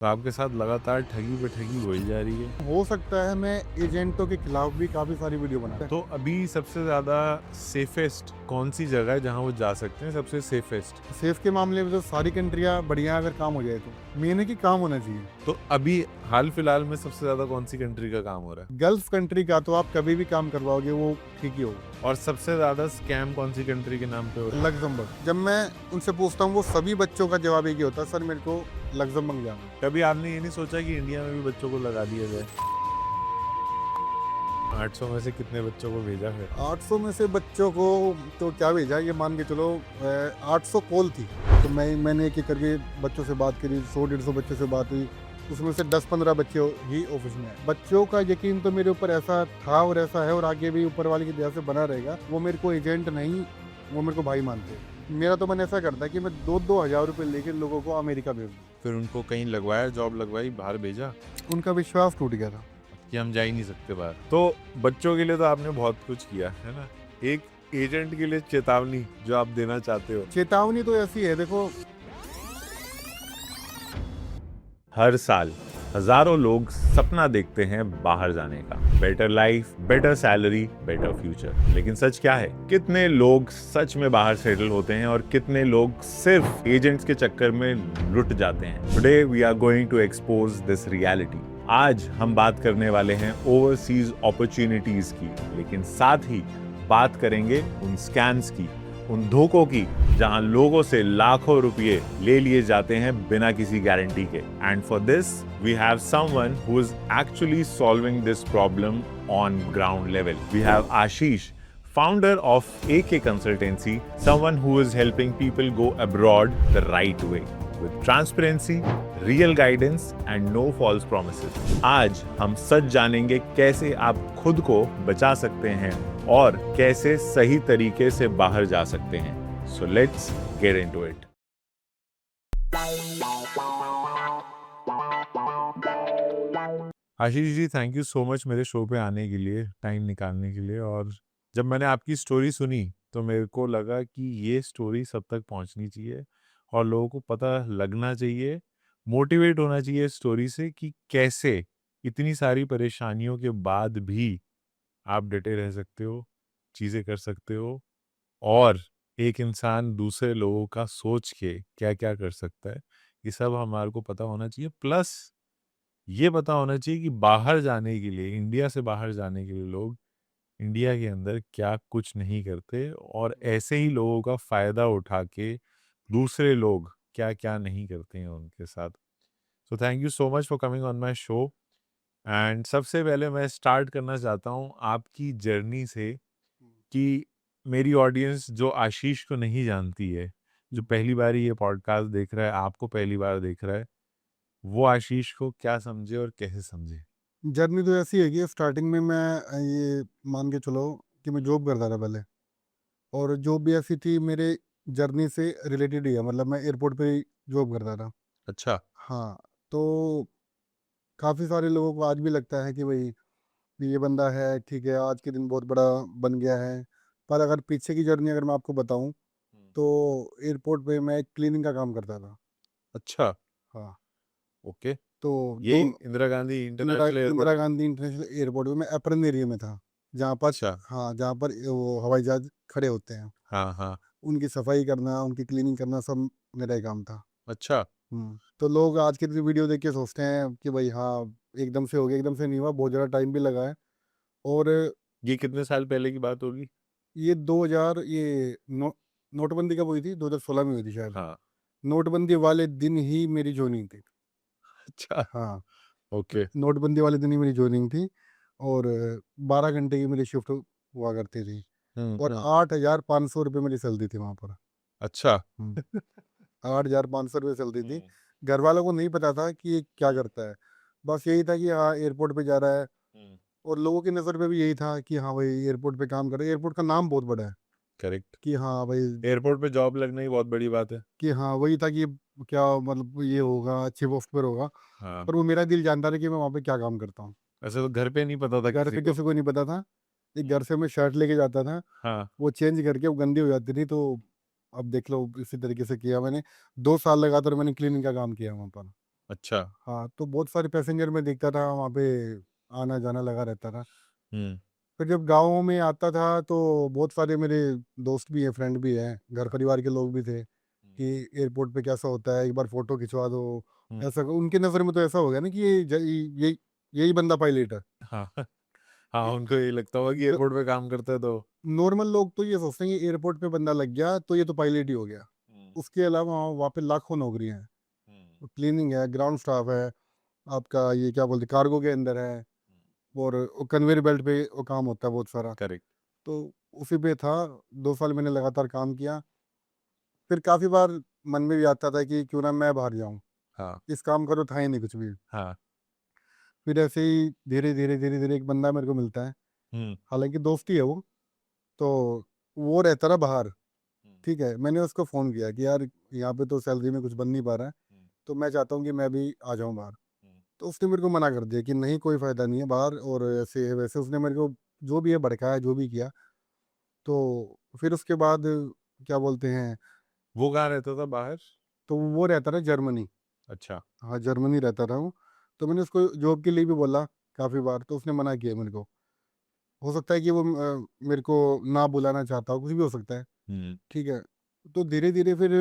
तो आपके साथ लगातार ठगी पे ठगी हो ही जा रही है। हो सकता है मैं एजेंटों के खिलाफ भी काफ़ी सारी वीडियो बनाता तो अभी सबसे ज़्यादा सेफेस्ट कौन सी जगह है जहाँ वो जा सकते हैं, सबसे सेफेस्ट? सेफ के मामले में तो सारी कंट्रियाँ बढ़िया अगर काम हो जाए तो मेन है कि काम होना चाहिए। तो अभी हाल फिलहाल में सबसे ज़्यादा कौन सी कंट्री का काम हो रहा है? गल्फ कंट्री का तो आप कभी भी काम करवाओगे वो ठीक ही होगा। और सबसे ज़्यादा स्कैम कौन सी कंट्री के नाम पे हो रहा है? लग्जमबर्ग। जब मैं उनसे पूछता हूँ वो सभी बच्चों का जवाब एक ही होता है, सर मेरे को लग्जमबर्ग जाना है। कभी आपने ये नहीं सोचा कि इंडिया में भी बच्चों को लगा दिया जाए? 800 में से कितने बच्चों को भेजा है? 800 में से बच्चों को तो क्या भेजा, ये मान के चलो 800 कॉल थी, तो मैंने एक एक करके बच्चों से बात करी, 100-150 बच्चों से बात हुई, उसमें से 10-15 बच्चे ही ऑफिस में आए। बच्चों का यकीन तो मेरे ऊपर ऐसा था और ऐसा है और आगे भी ऊपर वाले की दया से बना रहेगा। वो मेरे को एजेंट नहीं, वो मेरे को भाई मानते हैं। मेरा तो मन ऐसा करता है कि मैं 2-2 हज़ार रुपये लेके लोगों को अमेरिका भेज दूँ। फिर उनको कहीं लगवाया, जॉब लगवाई, बाहर भेजा उनका विश्वास टूट गया था। कि हम जा ही नहीं सकते बाहर। तो बच्चों के लिए तो आपने बहुत कुछ किया है ना। एक एजेंट के लिए चेतावनी जो आप देना चाहते हो? चेतावनी तो ऐसी है, देखो हर साल हजारों लोग सपना देखते हैं बाहर जाने का, better life, better salary, better future. लेकिन सच क्या है? कितने लोग सच में बाहर सेटल होते हैं और कितने लोग सिर्फ एजेंट्स के चक्कर में लुट जाते हैं? Today we are going to expose this reality. आज हम बात करने वाले हैं ओवरसीज अपॉर्चुनिटीज की, लेकिन साथ ही बात करेंगे उन स्कैम्स की, उन धोखों की, जहां लोगों से लाखों रुपए ले लिए जाते हैं बिना किसी गारंटी के। And for this we have someone who is actually solving this problem on ground level. We have Ashish, founder of AK Consultancy, someone who is helping people go abroad the right way with transparency, real guidance and no false promises. आज हम सच जानेंगे कैसे आप खुद को बचा सकते हैं और कैसे सही तरीके से बाहर जा सकते हैं। So let's get into it. Ashish ji, thank you so much मेरे शो पे आने के लिए, टाइम निकालने के लिए। और जब मैंने आपकी स्टोरी सुनी तो मेरे को लगा कि ये स्टोरी सब तक पहुंचनी चाहिए और लोगों को पता लगना चाहिए, मोटिवेट होना चाहिए इस स्टोरी से कि कैसे इतनी सारी परेशानियों के बाद भी आप डटे रह सकते हो, चीज़ें कर सकते हो और एक इंसान दूसरे लोगों का सोच के क्या-क्या कर सकता है, ये सब हमारे को पता होना चाहिए। प्लस ये पता होना चाहिए कि बाहर जाने के लिए, इंडिया से बाहर जाने के लिए लोग इंडिया के अंदर क्या कुछ नहीं करते और ऐसे ही लोगों का फ़ायदा उठा के दूसरे लोग क्या-क्या नहीं करते हैं उनके साथ। सो thank you so much for coming on my show. And सबसे पहले मैं स्टार्ट करना चाहता हूँ आपकी जर्नी से कि मेरी ऑडियंस जो आशीष को नहीं जानती है, जो पहली बार ये पॉडकास्ट देख रहा है, आपको पहली बार देख रहा है, वो आशीष को क्या समझे और कैसे समझे? जर्नी तो ऐसी है कि स्टार्टिंग में मैं ये मान के चलो कि मैं जॉब करता था पहले, और जॉब भी ऐसी थी मेरे जर्नी से रिलेटेड ही है, मतलब मैं एयरपोर्ट पे ही जॉब करता था। अच्छा। हाँ, तो काफ़ी सारे लोगों को आज भी लगता है कि भाई ये बंदा है, ठीक है, आज के दिन बहुत बड़ा बन गया है। पर अगर पीछे की जर्नी अगर मैं आपको बताऊँ, हुँ। तो एयरपोर्ट पे मैं क्लीनिंग का काम करता था। अच्छा, हाँ, ओके। तो यही 2 Indira Gandhi international airport? Indira Gandhi international airport पे मैं एप्रन एरिया में था, जहाँ पर अच्छा। हाँ, जहाँ पर वो हवाई जहाज़ खड़े होते हैं। हाँ, हाँ। उनकी सफाई करना, उनकी क्लीनिंग करना सब मेरा ही काम था। अच्छा। तो लोग आज की वीडियो देख के सोचते हैं कि भाई हाँ, एकदम से हो गया, एकदम से नहीं हुआ, बहुत ज़्यादा टाइम भी लगा है। और ये कितने साल पहले की बात होगी? ये 2000 ये नोटबंदी कब हुई थी? 2016 में हुई थी शायद। हाँ। नोटबंदी वाले दिन ही मेरी जॉइनिंग थी। अच्छा, हाँ, ओके। नोटबंदी वाले दिन ही मेरी जॉइनिंग थी, और 12 घंटे की मेरी शिफ्ट हुआ करती थी, हुँ, और हुँ। 8,500 रुपये मेरी सैलरी थी वहाँ पर। अच्छा। हुँ, 8,500 रुपये सैलरी थी। हुँ, घर वालों को नहीं पता था कि ये क्या करता है। बस यही था कि हाँ, एयरपोर्ट पे जा रहा है, हुँ। और लोगों की नज़र में भी यही था कि हाँ भाई, एयरपोर्ट पे काम कर रहा है। एयरपोर्ट का नाम बहुत बड़ा है करेक्ट। कि हाँ भाई, एयरपोर्ट पे जॉब लगना ही बहुत बड़ी बात है। कि हाँ, वही था कि क्या मतलब ये होगा, चीफ ऑफ़िसर होगा। हाँ, पर वो मेरा दिल जानता था कि मैं वहाँ पे क्या काम करता हूँ। वैसे तो घर पे नहीं पता था घर किसी पे को। किसी को नहीं पता था। एक हुँ। घर से मैं शर्ट लेके जाता था, हाँ, वो चेंज करके वो गंदी हो जाती थी, तो अब देख लो इसी तरीके से किया मैंने। 2 साल लगातार मैंने क्लीनिंग का काम किया वहाँ पर। अच्छा। हाँ, तो बहुत सारे पैसेंजर मैं देखता था वहाँ पे, आना जाना लगा रहता था। हुँ, फिर जब गाँव में आता था तो बहुत सारे मेरे दोस्त भी हैं, फ्रेंड भी हैं, घर परिवार के लोग भी थे हुँ, कि एयरपोर्ट पे कैसा होता है, एक बार फ़ोटो खिंचवा दो। हुँ। ऐसा उनकी नज़र में तो ऐसा हो गया ना कि ये यही बंदा पायलट है। हाँ, हाँ, उनको ये लगता होगा कि ज एयरपोर्ट पे काम करता है तो नॉर्मल लोग तो ये सोचते हैं कि एयरपोर्ट पे बंदा लग गया तो ये तो पायलट ही हो गया। हुँ, उसके अलावा वहाँ पे लाखों नौकरियाँ हैं। हुँ, क्लीनिंग है, ग्राउंड स्टाफ है, आपका ये क्या बोलते हैं कार्गो के अंदर है, और कन्वेयर बेल्ट पे वो काम होता है बहुत सारा। करेक्ट। तो उसी पे था, 2 साल मैंने लगातार काम किया। फिर काफ़ी बार मन में भी आता था कि क्यों ना मैं बाहर जाऊँ, हाँ, इस काम का तो था ही नहीं कुछ भी। हाँ। फिर ऐसे ही धीरे-धीरे एक बंदा मेरे को मिलता है, हुँ, हालाँकि दोस्त ही है वो, तो वो रहता रहा बाहर, हुँ, ठीक है। मैंने उसको फ़ोन किया कि यार यहाँ पे तो सैलरी में कुछ बन नहीं पा रहा है, हुँ, तो मैं चाहता हूँ कि मैं भी आ जाऊँ बाहर। हुँ, तो उसने मेरे को मना कर दिया कि नहीं, कोई फ़ायदा नहीं है बाहर, और ऐसे है वैसे उसने मेरे को जो भी है भड़काया, जो भी किया। तो फिर उसके बाद क्या बोलते हैं, वो कहाँ रहता था बाहर? तो वो रहता था जर्मनी। अच्छा। हाँ, जर्मनी रहता था वो। तो मैंने उसको जॉब के लिए भी बोला काफ़ी बार, तो उसने मना किया मेरे को। हो सकता है कि वो मेरे को ना बुलाना चाहता हो, कुछ भी हो सकता है, हुँ, ठीक है। तो धीरे-धीरे फिर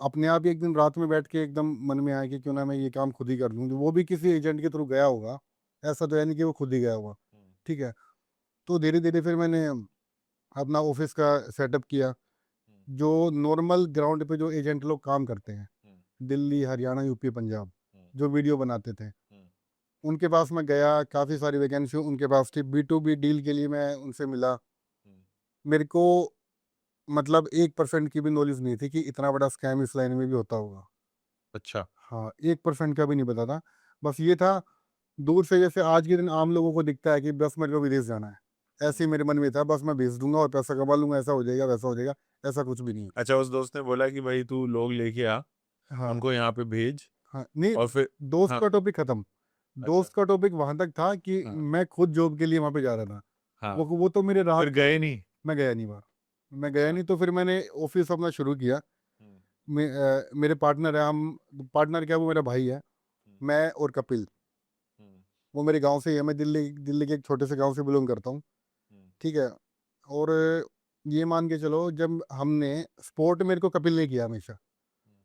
अपने आप ही एक दिन रात में बैठ के एकदम मन में आया कि क्यों ना मैं ये काम खुद ही कर लूँ। वो भी किसी एजेंट के थ्रू गया होगा, ऐसा तो है नहीं कि वो खुद ही गया होगा, हुँ, ठीक है। तो धीरे-धीरे फिर मैंने अपना ऑफ़िस का सेटअप किया, हुँ, जो नॉर्मल ग्राउंड पे जो एजेंट लोग काम करते हैं, हुँ, दिल्ली, हरियाणा, यूपी, पंजाब, हुँ, जो वीडियो बनाते थे, हुँ, उनके पास मैं गया, काफ़ी सारी वैकेंसी उनके पास थी, बी टू बी डील के लिए मैं उनसे मिला। हुँ। मेरे को मतलब 1% की भी नॉलेज नहीं थी कि इतना बड़ा स्कैम इस लाइन में भी होता होगा। अच्छा। हाँ, 1% का भी नहीं पता था। बस ये था, दूर से जैसे आज के दिन आम लोगों को दिखता है कि बस मेरे को विदेश जाना है, हुँ। ऐसे ही मेरे मन में था, बस मैं भेज दूँगा और पैसा कमा लूँगा, ऐसा हो जाएगा, वैसा हो जाएगा, ऐसा कुछ भी नहीं है। अच्छा, उस दोस्त ने बोला कि भाई तू लोग लेके आ, हाँ, उनको यहाँ पे भेज हाँ, नहीं, और फिर दोस्त हाँ, का टॉपिक खत्म। अच्छा। दोस्त का टॉपिक वहाँ तक था कि हाँ, मैं खुद जॉब के लिए वहाँ पे जा रहा था। हाँ। वो तो मेरे राह फिर गए नहीं? मैं गया नहीं वहाँ। मैं गया अच्छा। नहीं, तो फिर मैंने ऑफ़िस अपना शुरू किया। हुँ, मेरे पार्टनर हैं, हम पार्टनर क्या, वो मेरा भाई है, हुँ, मैं और कपिल। हुँ, वो मेरे गाँव से ही है, मैं दिल्ली दिल्ली के एक छोटे से गाँव से बिलॉन्ग करता हूँ, हुँ, ठीक है? और ये मान के चलो, जब हमने सपोर्ट मेरे को कपिल ने किया हमेशा। हुँ,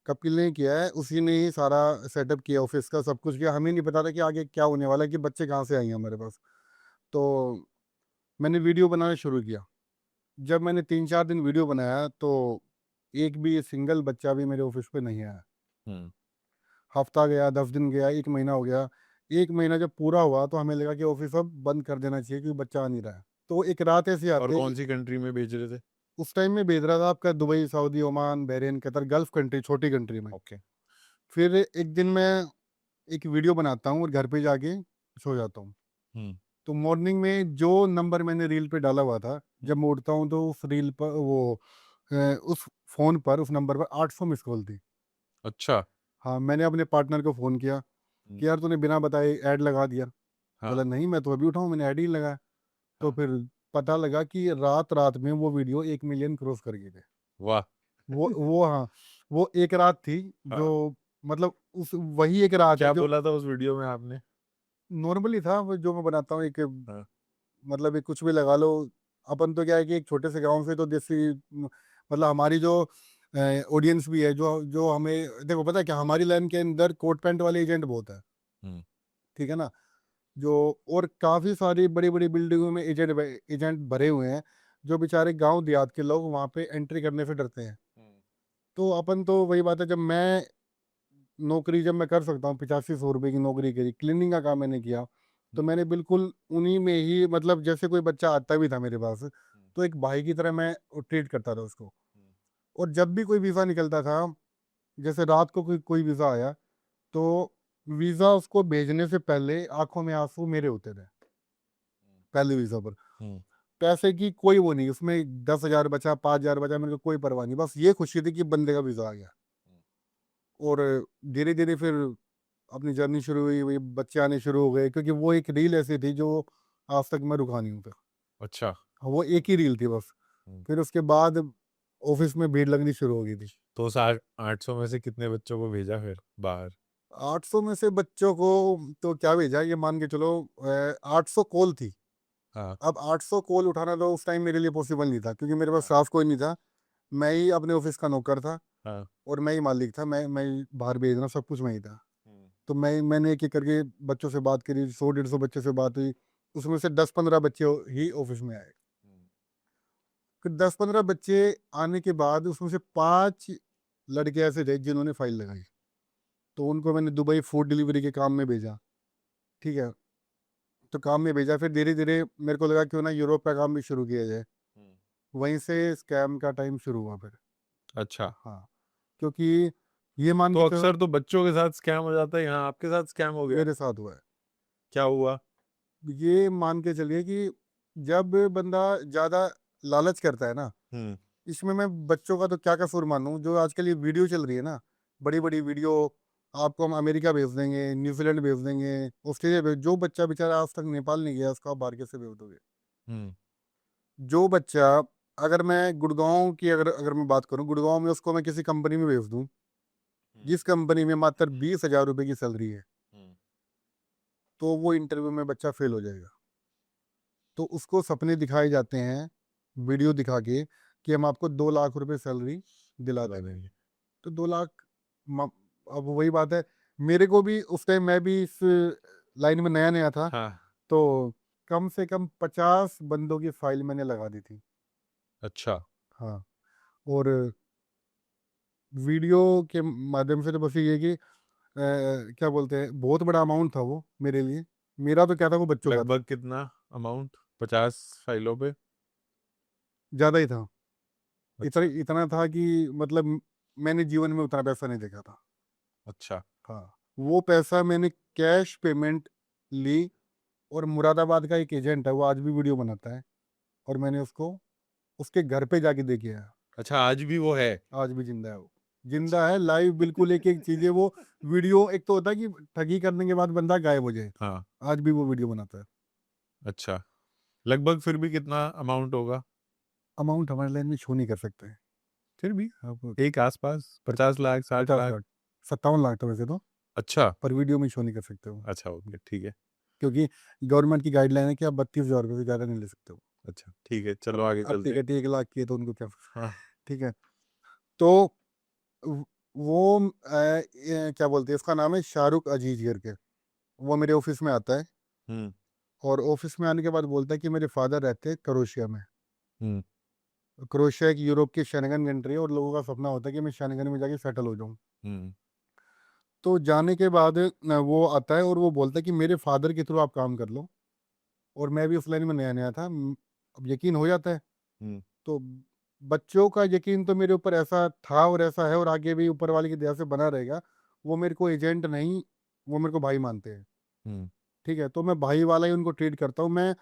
कपिल ने किया है, उसी ने ही सारा सेटअप किया ऑफ़िस का, सब कुछ किया। हमें नहीं पता था कि आगे क्या होने वाला है, कि बच्चे कहाँ से आएँगे हमारे पास। तो मैंने वीडियो बनाना शुरू किया। जब मैंने 3-4 दिन वीडियो बनाया तो एक भी सिंगल बच्चा भी मेरे ऑफ़िस पे नहीं आया। हुँ। हफ़्ता गया, 10 दिन गया, 1 महीना हो गया। 1 महीना जब पूरा हुआ तो हमें लगा कि ऑफ़िस अब बंद कर देना चाहिए क्योंकि बच्चा आ नहीं रहा है। तो एक रात ऐसी और आती है, कौन-सी कंट्री में भेज रहे थे? उस टाइम में भेज रहा था आपका Dubai, Saudi, Oman, Bahrain, Qatar, gulf country, छोटी कंट्री में। ओके। फिर एक दिन मैं एक वीडियो बनाता हूँ और घर पे जाके सो जाता हूँ। हुँ, तो मॉर्निंग में जो नंबर मैंने रील पे डाला हुआ था, हुँ। जब मैं उठता हूँ तो उस रील पर उस फ़ोन पर, उस नंबर पर 800 मिस्ड कॉल थी। अच्छा। हाँ, मैंने अपने पार्टनर को फ़ोन किया हुँ, कि यार तूने बिना बताए ऐड लगा दिया। हाँ, बोला नहीं, मैं तो अभी उठा हूँ, मैंने ऐड ही नहीं लगाया। तो हाँ। फिर पता लगा कि रात-रात में वो वीडियो 1 मिलियन क्रॉस कर गए थे। वाह! वो हाँ, वो एक रात थी जो, हाँ। मतलब उस वही एक रात है क्या जो बोला था उस वीडियो में आपने? नॉर्मली था, वो जो मैं बनाता हूँ एक, हाँ, मतलब एक कुछ भी लगा लो। अपन तो क्या है कि एक छोटे से गाँव से तो देसी मतलब हमारी जो ऑडियंस भी है, जो जो हमें देखो पता है क्या, हमारी लाइन के अंदर कोट पैंट वाले एजेंट बहुत है, हुँ, ठीक है ना? जो और काफ़ी सारी बड़ी-बड़ी बिल्डिंगों में एजेंट भरे हुए हैं, जो बेचारे गाँव देहात के लोग वहाँ पे एंट्री करने से डरते हैं। हुँ, तो अपन तो वही बात है, जब मैं कर सकता हूँ 85-100 रुपए की नौकरी करी, क्लीनिंग का काम मैंने किया, हुँ, तो मैंने बिल्कुल उन्हीं में ही, मतलब जैसे कोई बच्चा आता भी था मेरे पास, हुँ, तो एक भाई की तरह मैं ट्रीट करता था उसको। हुँ, और जब भी कोई वीज़ा निकलता था, जैसे रात को कोई कोई वीज़ा आया, तो वीज़ा उसको भेजने से पहले आँखों में आँसू मेरे होते थे, पहले वीज़ा पर। हुँ, पैसे की कोई वो नहीं, उसमें 10,000 बचा, 5,000 बचा, मेरे को कोई परवाह नहीं। बस ये खुशी थी कि बंदे का वीज़ा आ गया। हुँ। और धीरे-धीरे फिर अपनी जर्नी शुरू हुई, वही बच्चे आने शुरू हो गए, क्योंकि वो एक रील ऐसी थी जो आज तक मैं रुका नहीं हूँ फिर। अच्छा। हाँ, वो एक ही रील थी बस। हुँ, फिर उसके बाद ऑफ़िस में भीड़ लगनी शुरू हो गई थी। तो उस 800 में से कितने बच्चों को भेजा फिर बाहर? 800 में से बच्चों को तो क्या भेजा, ये मान के चलो 800 कॉल थी। हाँ, अब 800 कॉल उठाना तो उस टाइम मेरे लिए पॉसिबल नहीं था, क्योंकि मेरे पास हाँ, स्टाफ कोई नहीं था। मैं ही अपने ऑफिस का नौकर था हाँ। और मैं ही मालिक था। मैं ही बाहर भेजना, सब कुछ मैं ही था। हुँ, तो मैंने एक-एक करके बच्चों से बात करी, 100 डेढ़ 100 बच्चों से बात हुई। उसमें से 10-15 बच्चे ही ऑफिस में आए। हुँ, फिर 10-15 बच्चे आने के बाद उसमें से 5 लड़के ऐसे थे जिन्होंने फाइल लगाई। तो उनको मैंने दुबई फूड डिलीवरी के काम में भेजा, ठीक है? तो काम में भेजा, फिर धीरे-धीरे मेरे को लगा क्यों ना यूरोप का काम भी शुरू किया जाए। हुँ। वहीं से स्कैम का टाइम शुरू हुआ फिर। अच्छा, हाँ, क्योंकि ये मान तो के चलो अक्सर तो बच्चों के साथ स्कैम हो जाता है, यहाँ आपके साथ स्कैम हो गया? मेरे साथ हुआ है। क्या हुआ? ये मान के चलिए कि जब बंदा ज़्यादा लालच करता है ना, हुँ, इसमें मैं बच्चों का तो क्या कसूर मानूँ, जो आजकल ये वीडियो चल रही है ना, बड़ी-बड़ी वीडियो, आपको हम अमेरिका भेज देंगे, न्यूज़ीलैंड भेज देंगे, ऑस्ट्रेलिया भेज, जो बच्चा बेचारा आज तक नेपाल नहीं गया, उसको आप बाहर कैसे भेज दोगे? हुँ, जो बच्चा, अगर मैं गुड़गाँव की अगर अगर मैं बात करूँ, गुड़गाँव में उसको मैं किसी कंपनी में भेज दूँ, हुँ, जिस कंपनी में मात्र 20,000 रुपए की सैलरी है, हुँ, तो वो इंटरव्यू में बच्चा फेल हो जाएगा। तो उसको सपने दिखाए जाते हैं, वीडियो दिखा के, कि हम आपको 2 लाख रुपए सैलरी दिला बता देंगे। देंगे। तो 2 लाख म अब वही बात है, मेरे को भी उस टाइम, मैं भी इस लाइन में नया-नया था, हाँ, तो कम से कम 50 बंदों की फाइल मैंने लगा दी थी। अच्छा, हाँ, और वीडियो के माध्यम से तो बस ये है कि क्या बोलते हैं, बहुत बड़ा अमाउंट था वो मेरे लिए। मेरा तो क्या था, वो बच्चों का था, लगभग कितना अमाउंट? 50 फाइलों पे? ज़्यादा ही था। इतना अच्छा, इतना था कि मतलब मैंने जीवन में उतना पैसा नहीं देखा था। अच्छा, हाँ, वो पैसा मैंने कैश पेमेंट ली, और मुरादाबाद का एक एजेंट है, वो आज भी वीडियो बनाता है, और मैंने उसको उसके घर पे जाके दे के आया। अच्छा आज भी वो है? आज भी ज़िंदा है वो। अच्छा, ज़िंदा है, लाइव, बिल्कुल एक-एक चीज़ें वो वीडियो, एक तो होता है कि ठगी करने के बाद बंदा गायब हो जाए, हाँ, आज भी वो वीडियो बनाता है। अच्छा, लगभग फिर भी कितना अमाउंट होगा? अमाउंट हमारे लाइन में शो नहीं कर सकते हैं। फिर भी अब एक आस-पास 50 लाख, 60 50 लाख? लाख, 57 लाख था वैसे तो, अच्छा, पर वीडियो में शो नहीं कर सकते वो। अच्छा ओके, ठीक है। क्योंकि गवर्नमेंट की गाइडलाइन है कि आप 32,000 रुपए से ज़्यादा नहीं ले सकते हो। अच्छा, ठीक है, चलो आगे अब चलते हैं। टिकट ही 1 लाख की है, तो उनको क्या हाँ, ठीक है। तो व वो क्या बोलते हैं, उसका नाम है शाहरुख अजीज करके। वो मेरे ऑफ़िस में आता है, हुँ, और ऑफ़िस में आने के बाद बोलता है कि मेरे फ़ादर रहते हैं क्रोएशिया में। हुँ, क्रोएशिया एक यूरोप की शेंगेन कंट्री है, और लोगों का सपना होता है कि मैं शेंगेन में जाके सेटल हो जाऊँ। हुँ, तो जाने के बाद वो आता है और वो बोलता है कि मेरे फ़ादर के थ्रू आप काम कर लो, और मैं भी उस लाइन में नया-नया था। अब यकीन हो जाता है। हुँ, तो बच्चों का यकीन तो मेरे ऊपर ऐसा था और ऐसा है, और आगे भी ऊपर वाले की दया से बना रहेगा। वो मेरे को एजेंट नहीं, वो मेरे को भाई मानते हैं। हुँ, ठीक है? तो मैं भाई वाला ही उनको ट्रीट करता हूँ। मैं,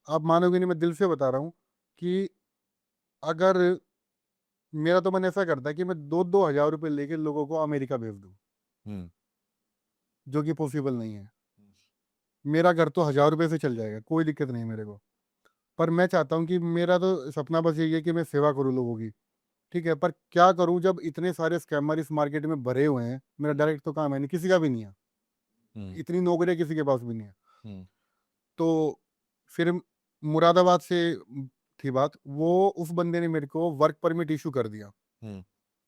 आप मानोगे नहीं, मैं दिल से बता रहा हूँ कि अगर मेरा तो मन ऐसा करता है कि मैं 2-2 हज़ार रुपए लेके लोगों को अमेरिका भेज दूँ, हुँ, जो कि पॉसिबल नहीं है। मेरा घर तो हज़ार रुपए से चल जाएगा, कोई दिक्कत नहीं है मेरे को। पर मैं चाहता हूँ कि मेरा तो सपना बस यही है कि मैं सेवा करूँ लोगों की। ठीक है? पर क्या करूँ जब इतने सारे स्कैमर इस मार्केट में भरे हुए हैं, मेरा डायरेक्ट तो काम है नहीं, किसी का भी नहीं है। हुँ, इतनी नौकरियाँ किसी के पास भी नहीं है। हुँ, तो फिर मुरादाबाद से थी बात, वो उस बंदे ने मेरे को वर्क परमिट इश्यू कर दिया। हुँ,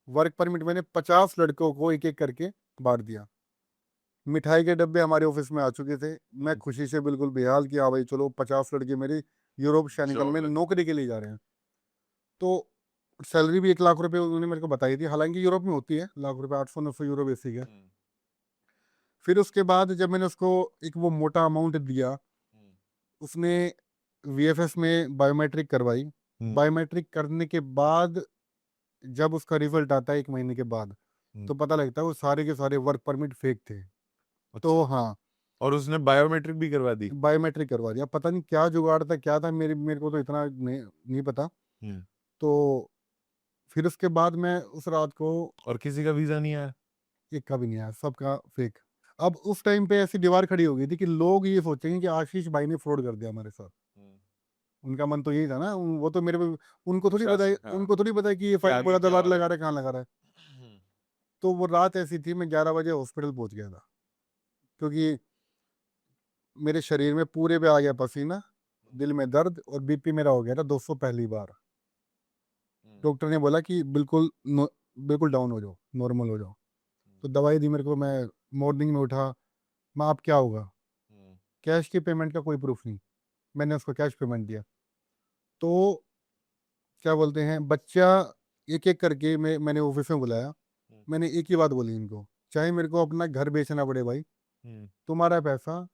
वर्क परमिट मैंने 50 लड़कों को एक-एक करके बाँट दिया। मिठाई के डब्बे हमारे ऑफ़िस में आ चुके थे। मैं हुँ, खुशी से बिल्कुल बेहाल कि हाँ भाई चलो, 50 लड़के मेरे यूरोप शैनिकल जॉब में लग नौकरी के लिए जा रहे हैं। तो सैलरी भी 1 लाख रुपए उन्होंने मेरे को बताई थी। हालाँकि यूरोप में होती है, लाख रुपए, 800-900 यूरो बेसिक है। हुँ, फिर उसके बाद जब मैंने उसको एक वो मोटा अमाउंट दिया, हुँ, उसने वीएफएस में बायोमेट्रिक करवाई। हुँ, बायोमेट्रिक करने के बाद जब उसका रिज़ल्ट आता है 1 महीने के बाद, हुँ, तो पता लगता है वो सारे के सारे वर्क परमिट फेक थे। तो अच्छा हाँ, और उसने बायोमेट्रिक भी करवा दी? बायोमेट्रिक करवा दिया। पता नहीं क्या जुगाड़ था, क्या था, मेरे को तो इतना नहीं पता। हुँ, तो फिर उसके बाद मैं उस रात को, और किसी का वीज़ा नहीं आया? एक का भी नहीं आया, सबका फेक। अब उस टाइम पे ऐसी दीवार खड़ी हो गई थी कि लोग ये सोचेंगे कि आशीष भाई ने फ्रॉड कर दिया हमारे साथ। हुँ, उनका मन तो यही था ना, वो तो मेरे पे, उनको थोड़ी पता विश्वास है, है, हाँ, उनको थोड़ी पता है कि ये कि फाइल आगे क्या मुरादाबाद हो रहा लगा है? रहा है, कहाँ लगा रहा है। हुँ, तो वो रात ऐसी थी, मैं 11 बजे हॉस्पिटल पहुंच गया था, क्योंकि मेरे शरीर में पूरे पे आ गया पसीना, दिल में दर्द, और बीपी मेरा हो गया था 200 पहली बार। डॉक्टर ने बोला कि बिल्कुल डाउन हो जाओ, नॉर्मल हो जाओ। तो दवाई दी मेरे को, मैं मॉर्निंग में उठा, मैं आप क्या होगा, कैश की पेमेंट का कोई प्रूफ नहीं, मैंने उसको कैश पेमेंट दिया। तो क्या बोलते हैं, बच्चा एक एक करके मैंने ऑफिस में बुलाया, मैंने एक ही बात बोली इनको, चाहे मेरे को अपना घर बेचना पड़े भाई, तुम्हारा पैसा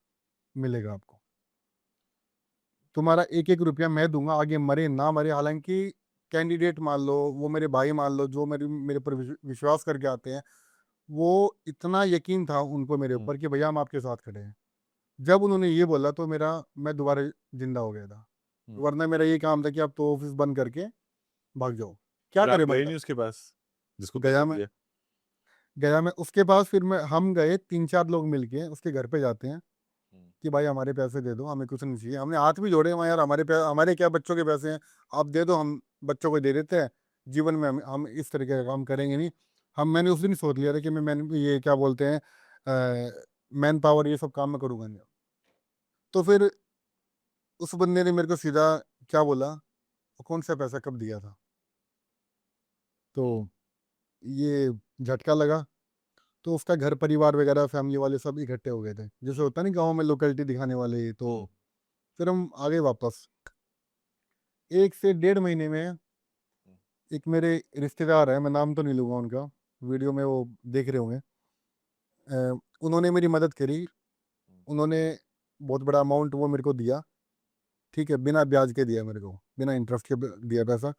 मिलेगा आपको, तुम्हारा एक एक रुपया मैं दूंगा, आगे मरे ना मरे। हालांकि कैंडिडेट मान लो, वो मेरे भाई मान लो, जो मेरे पर विश्वास करके आते हैं, वो इतना यकीन था उनको मेरे ऊपर कि भैया हम आपके साथ खड़े हैं। जब उन्होंने ये बोला तो मैं दोबारा जिंदा हो गया था, वरना मेरा ये काम था कि आप तो ऑफिस बंद करके भाग जाओ, क्या फिर आप करे गए बंदा। नहीं उसके पास जिसको गया पैसे मैं दिए? गया मैं उसके पास, फिर हम गए 3-4 लोग मिलके उसके घर पे जाते हैं कि भाई हमारे पैसे दे दो, हमें कुछ नहीं चाहिए। हमने हाथ भी जोड़े, वहाँ यार हमारे क्या बच्चों के पैसे हैं, आप दे दो, हम बच्चों को दे देते हैं, जीवन में हम इस तरीके का काम करेंगे नहीं। मैंने उस दिन सोच लिया था कि ये क्या बोलते हैं, मैन पावर, ये सब काम मैं करूँगा नहीं। तो फिर उस बंदे ने मेरे को सीधा क्या बोला, कौन सा पैसा कब दिया था, तो ये झटका लगा। तो उसका घर परिवार वगैरह, फैमिली वाले सब इकट्ठे हो गए थे, जैसे होता नहीं गाँव में लोकेलिटी दिखाने वाले। तो फिर हम आ गए वापस। 1 से 1.5 महीने में एक मेरे रिश्तेदार है, मैं नाम तो नहीं लूँगा उनका, वीडियो में वो देख रहे होंगे, उन्होंने मेरी मदद करी। उन्होंने बहुत बड़ा अमाउंट वो मेरे को दिया, ठीक है, बिना ब्याज के दिया मेरे को, बिना इंटरेस्ट के दिया पैसा।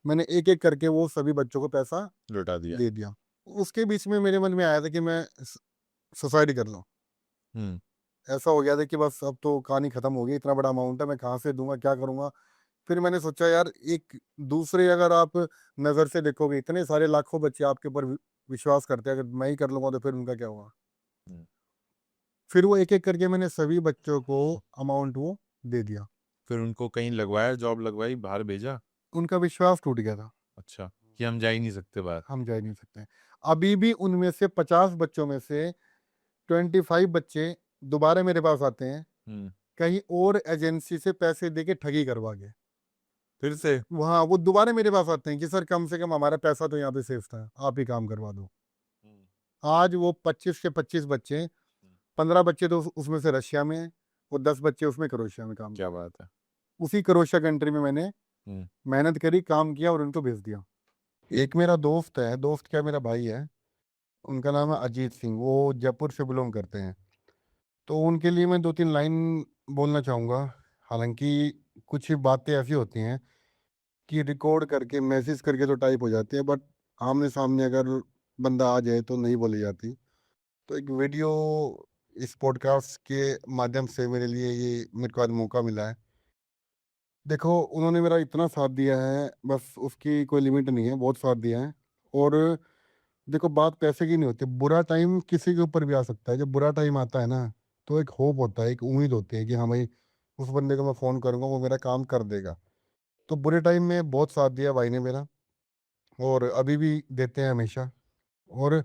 मैंने एक एक करके वो सभी बच्चों को पैसा लौटा दिया। दे दिया। उसके बीच में मेरे मन में आया था कि मैं सुसाइड कर लूँ। हम्म ऐसा हो गया था कि बस अब तो कहानी खत्म हो गई, इतना बड़ा अमाउंट है, मैं कहाँ से दूंगा, क्या करूंगा। फिर मैंने सोचा यार, एक दूसरे, अगर आप नज़र से देखोगे, इतने सारे लाखों बच्चे आपके ऊपर विश्वास करते हैं, अगर मैं ही कर लूंगा तो फिर उनका क्या होगा। हम्म। फिर वो एक एक करके मैंने सभी बच्चों को अमाउंट वो दे दिया। फिर उनको कहीं लगवाया, जॉब लगवाई, बाहर भेजा? उनका विश्वास टूट गया था, अच्छा, कि हम जा ही नहीं सकते बाहर। हम जा ही नहीं सकते। अभी भी उनमें से 50 बच्चों में से 25 बच्चे दोबारा मेरे पास आते हैं, हम्म कहीं और एजेंसी से पैसे दे के ठगी करवा के। फिर से? वहाँ वो दोबारा मेरे पास आते हैं कि सर कम से कम हमारा पैसा तो यहाँ पे सेफ था, आप ही काम करवा दो। आज वो 25 के 25 बच्चे, 15 बच्चे तो उसमें से रशिया में हैं, और 10 बच्चे उसमें क्रोएशिया में काम क्या करते बात है। हैं। उसी क्रोएशिया कंट्री में मैंने हम्म मेहनत करी, काम किया और उनको भेज दिया। एक मेरा दोस्त है, दोस्त क्या, मेरा भाई है, उनका नाम है अजीत सिंह, वो जयपुर से बिलोंग करते हैं। तो उनके लिए मैं 2-3 लाइन बोलना चाहूँगा। हालांकि कुछ बातें ऐसी होती हैं कि रिकॉर्ड करके मैसेज करके तो टाइप हो जाती है, बट आमने सामने अगर बंदा आ जाए तो नहीं बोली जाती। तो एक वीडियो इस पॉडकास्ट के माध्यम से मेरे लिए ये मेरे को आज मौका मिला है। देखो, उन्होंने मेरा इतना साथ दिया है, बस उसकी कोई लिमिट नहीं है, बहुत साथ दिया है। और देखो, बात पैसे की नहीं होती, बुरा टाइम किसी के ऊपर भी आ सकता है। जब बुरा टाइम आता है ना, तो एक होप होता है, एक उम्मीद होती है कि हाँ भाई, उस बंदे को मैं फ़ोन करूंगा, वो मेरा काम कर देगा। तो बुरे टाइम में बहुत साथ दिया भाई ने मेरा, और अभी भी देते हैं हमेशा। और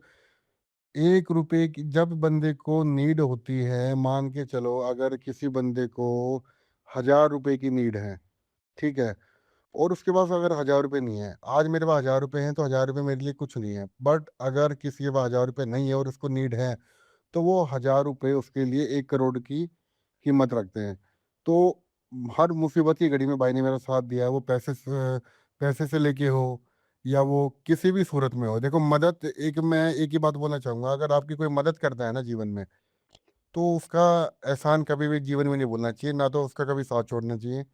1 रुपए की जब बंदे को नीड होती है, मान के चलो अगर किसी बंदे को 1000 रुपए की नीड है, ठीक है, और उसके पास अगर 1000 रुपए नहीं है, आज मेरे पास 1000 रुपए हैं तो 1000 रुपए मेरे लिए कुछ नहीं है। बट अगर किसी के पास 1000 रुपए नहीं है और उसको नीड है, तो वो 1000 रुपए उसके लिए 1 करोड़ की कीमत रखते हैं। तो हर मुसीबत की घड़ी में भाई ने मेरा साथ दिया है, वो पैसे से लेके हो, या वो किसी भी सूरत में हो। देखो, मदद, मैं एक ही बात बोलना चाहूँगा, अगर आपकी कोई मदद करता है ना जीवन में, तो उसका एहसान कभी भी जीवन में नहीं भूलना चाहिए, ना तो उसका कभी साथ छोड़ना चाहिए।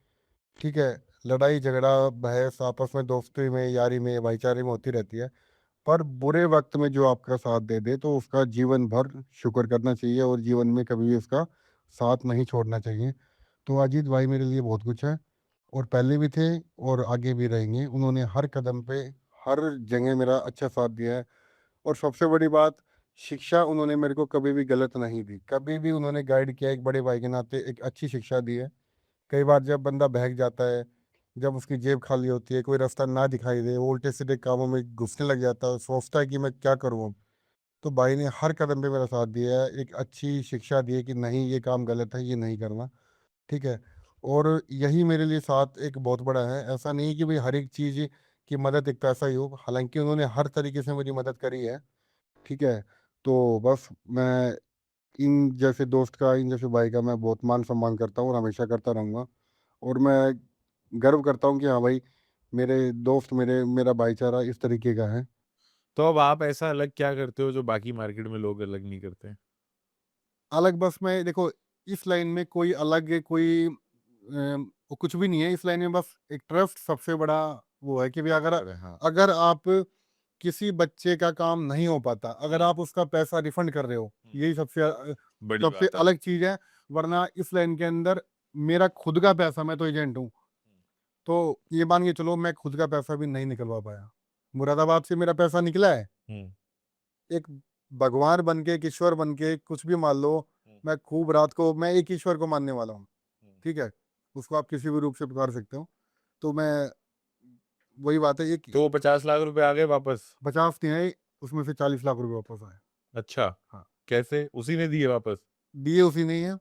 ठीक है, लड़ाई झगड़ा बहस आपस में, दोस्ती में, यारी में, भाईचारे में होती रहती है, पर बुरे वक्त में जो आपका साथ दे दे तो उसका जीवन भर शुक्र करना चाहिए, और जीवन में कभी भी उसका साथ नहीं छोड़ना चाहिए। तो अजीत भाई मेरे लिए बहुत कुछ है, और पहले भी थे और आगे भी रहेंगे। उन्होंने हर कदम पे, हर जगह मेरा अच्छा साथ दिया है। और सबसे बड़ी बात, शिक्षा उन्होंने मेरे को कभी भी गलत नहीं दी, कभी भी उन्होंने गाइड किया, एक बड़े भाई के नाते एक अच्छी शिक्षा दी है। कई बार जब बंदा बहक जाता है, जब उसकी जेब खाली होती है, कोई रास्ता ना दिखाई दे, वो उल्टे सीधे कामों में घुसने लग जाता है, सोचता है कि मैं क्या करूँ अब। तो भाई ने हर कदम पे मेरा साथ दिया है, एक अच्छी शिक्षा दी है कि नहीं ये काम गलत है, ये नहीं करना, ठीक है। और यही मेरे लिए साथ एक बहुत बड़ा है। ऐसा नहीं कि भाई हर एक चीज़ की मदद एक पैसा ही हो, हालांकि उन्होंने हर तरीके से मेरी मदद करी है, ठीक है। तो बस मैं इन जैसे दोस्त का, इन जैसे भाई का मैं बहुत मान सम्मान करता हूँ और हमेशा करता रहूँगा। और मैं गर्व करता हूँ कि हाँ भाई, मेरे दोस्त, मेरा भाईचारा इस तरीके का है। तो अब आप ऐसा अलग क्या करते हो जो बाकी मार्केट में लोग अलग नहीं करते हैं? अलग बस मैं देखो, इस लाइन में कोई अलग कोई कुछ भी नहीं है इस लाइन में। बस एक ट्रस्ट सबसे बड़ा वो है कि भाई अगर अरे हाँ। अगर आप किसी बच्चे का काम नहीं हो पाता, अगर आप उसका पैसा रिफंड कर रहे हो, यही सबसे बड़ी सबसे बात है। अलग चीज़ है। वरना इस लाइन के अंदर मेरा खुद का पैसा, मैं तो एजेंट हूँ, तो ये मान के चलो मैं खुद का पैसा भी नहीं निकलवा पाया। मुरादाबाद से मेरा पैसा निकला है, हम्म। एक भगवान बन के, एक ईश्वर बन के, कुछ भी मान लो। मैं खूब रात को, मैं एक ईश्वर को मानने वाला हूँ, ठीक है। उसको आप किसी भी रूप से पुकार सकते हो। तो मैं, वही बात है, एक तो वो 50 लाख रुपए आ गए वापस? 50 नहीं आए, उसमें से 40 लाख रुपए वापस आए। अच्छा। हाँ, कैसे उसी ने दिए वापस? दिए उसी नहीं है,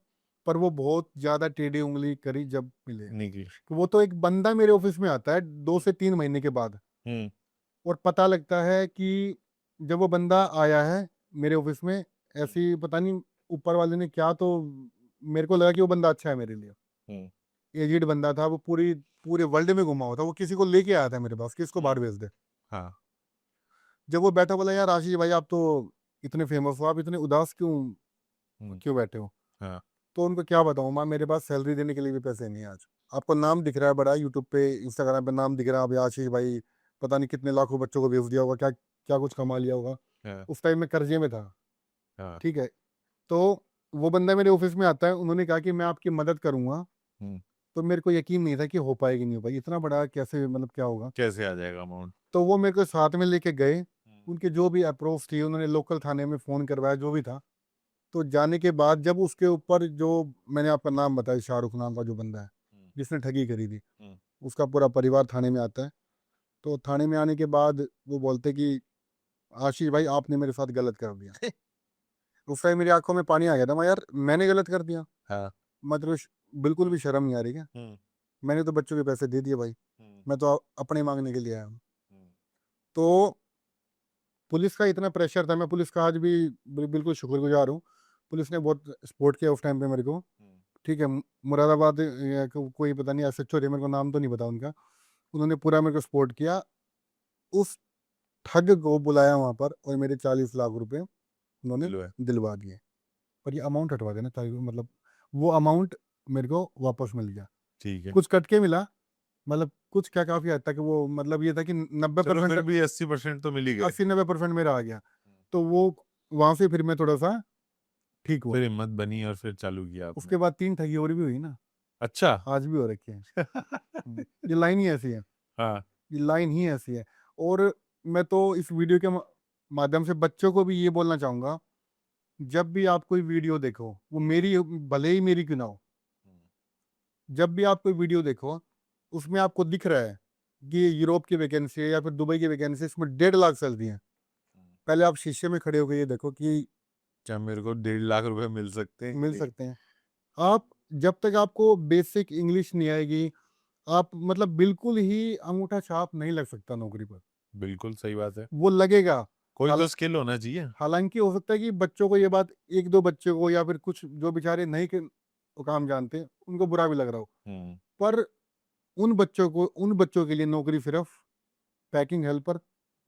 पर वो बहुत ज्यादा टेढ़ी उंगली करी जब मिले। निकली। तो वो तो एक बंदा मेरे ऑफिस में आता है 2 से 3 महीने के बाद, हम्म। और पता लगता है कि जब वो बंदा आया है मेरे ऑफिस में, ऐसी पता नहीं ऊपर वाले ने क्या, तो मेरे को लगा कि वो बंदा अच्छा है मेरे लिए। हम्म। एजिड बंदा था वो, पूरे वर्ल्ड में घुमा हुआ था, वो किसी को लेके आया था मेरे पास कि इसको बाहर भेज दे। हाँ। जब वो बैठा, बोला यार आशीष भाई, आप तो इतने फेमस हो, आप इतने उदास क्यों हम्म। क्यों बैठे हो? हाँ। तो उनको क्या बताऊं माँ, मेरे पास सैलरी देने के लिए भी पैसे नहीं है आज। आपको नाम दिख रहा है बड़ा, यूट्यूब पे, इंस्टाग्राम पे नाम दिख रहा है, अब आशीष भाई पता नहीं कितने लाखों बच्चों को भेज दिया होगा, क्या क्या कुछ कमा लिया होगा। हाँ। उस टाइम में कर्जे में था, हाँ। ठीक है। तो वो बंदा मेरे ऑफिस में आता है, उन्होंने कहा कि मैं आपकी मदद करूंगा। हम्म। तो मेरे को यकीन नहीं था कि हो पाएगी, नहीं हो पाएगी, इतना बड़ा कैसे, मतलब क्या होगा। कैसे आ जाएगा अमाउंट? तो वो मेरे को साथ में लेके गए, उनके जो भी अप्रोच थी, उन्होंने लोकल थाने में फ़ोन करवाया, जो भी था। तो जाने के बाद जब उसके ऊपर जो, मैंने आपका नाम बताया, शाहरुख नाम का जो बंदा है जिसने ठगी करी थी, उसका पूरा परिवार थाने में आता है। तो थाने में आने के बाद वो बोलते कि आशीष भाई, आपने मेरे साथ गलत कर दिया। उस टाइम मेरी आंखों में पानी आ गया था, मैं यार मैंने गलत कर दिया? हाँ। मतलब बिल्कुल भी शर्म नहीं आ रही क्या? हम्म। मैंने तो बच्चों के पैसे दे दिए भाई, हम्म। मैं तो अपने मांगने के लिए आया हूँ। हम्म। तो पुलिस का इतना प्रेशर था, मैं पुलिस का आज भी बिल्कुल शुक्रगुजार हूँ। पुलिस ने बहुत सपोर्ट किया उस टाइम पे मेरे को, ठीक है। मुरादाबाद कोई पता नहीं एसएचओ थे, मेरे को नाम तो नहीं पता उनका, उन्होंने पूरा मेरे को सपोर्ट किया। उस ठग को बुलाया वहां पर, और मेरे 40 लाख रुपए उन्होंने किलो है। दिलवा दिए। पर ये अमाउंट हटवा देना चाहिए, मतलब वो अमाउंट मेरे को वापस मिल गया। ठीक है। कुछ कट के मिला, मतलब कुछ क्या, काफी हद तक वो, मतलब ये था कि नब्बे चलो फिर परसेंट भी 80% तो मिल ही गए। 80-90% मेरा आ गया। तो वो वहां से फिर मैं थोड़ा सा ठीक हुआ। फिर हिम्मत बनी और फिर चालू किया आपने? उसके बाद 3 ठगी और भी हुई ना, अच्छा। आज भी हो रखी है। ये लाइन ही ऐसी है, हाँ। ये लाइन ही ऐसी है। और मैं तो इस वीडियो के माध्यम से बच्चों को भी ये बोलना चाहूंगा, जब भी आप कोई वीडियो देखो, वो मेरी भले ही मेरी क्यों ना हो, जब भी आप कोई वीडियो देखो, उसमें आपको दिख रहा है कि ये यूरोप की वैकेंसी है या फिर दुबई की वैकेंसी है, इसमें 1.5 लाख सैलरी है, पहले आप शीशे में खड़े होकर ये देखो कि क्या मेरे को 1.5 लाख रुपए मिल सकते हैं? मिल सकते हैं। आप, जब तक आपको बेसिक इंग्लिश नहीं आएगी, आप मतलब बिल्कुल ही अंगूठा छाप नहीं लग सकता नौकरी पर। बिल्कुल सही बात है। वो लगेगा। कोई हाल तो स्किल होना चाहिए। हालांकि हो सकता है कि बच्चों को ये बात, एक दो बच्चों को, या फिर कुछ जो बेचारे नहीं के वो काम जानते, उनको बुरा भी लग रहा हो, हम्म। पर उन बच्चों के लिए नौकरी सिर्फ पैकिंग हेल्पर,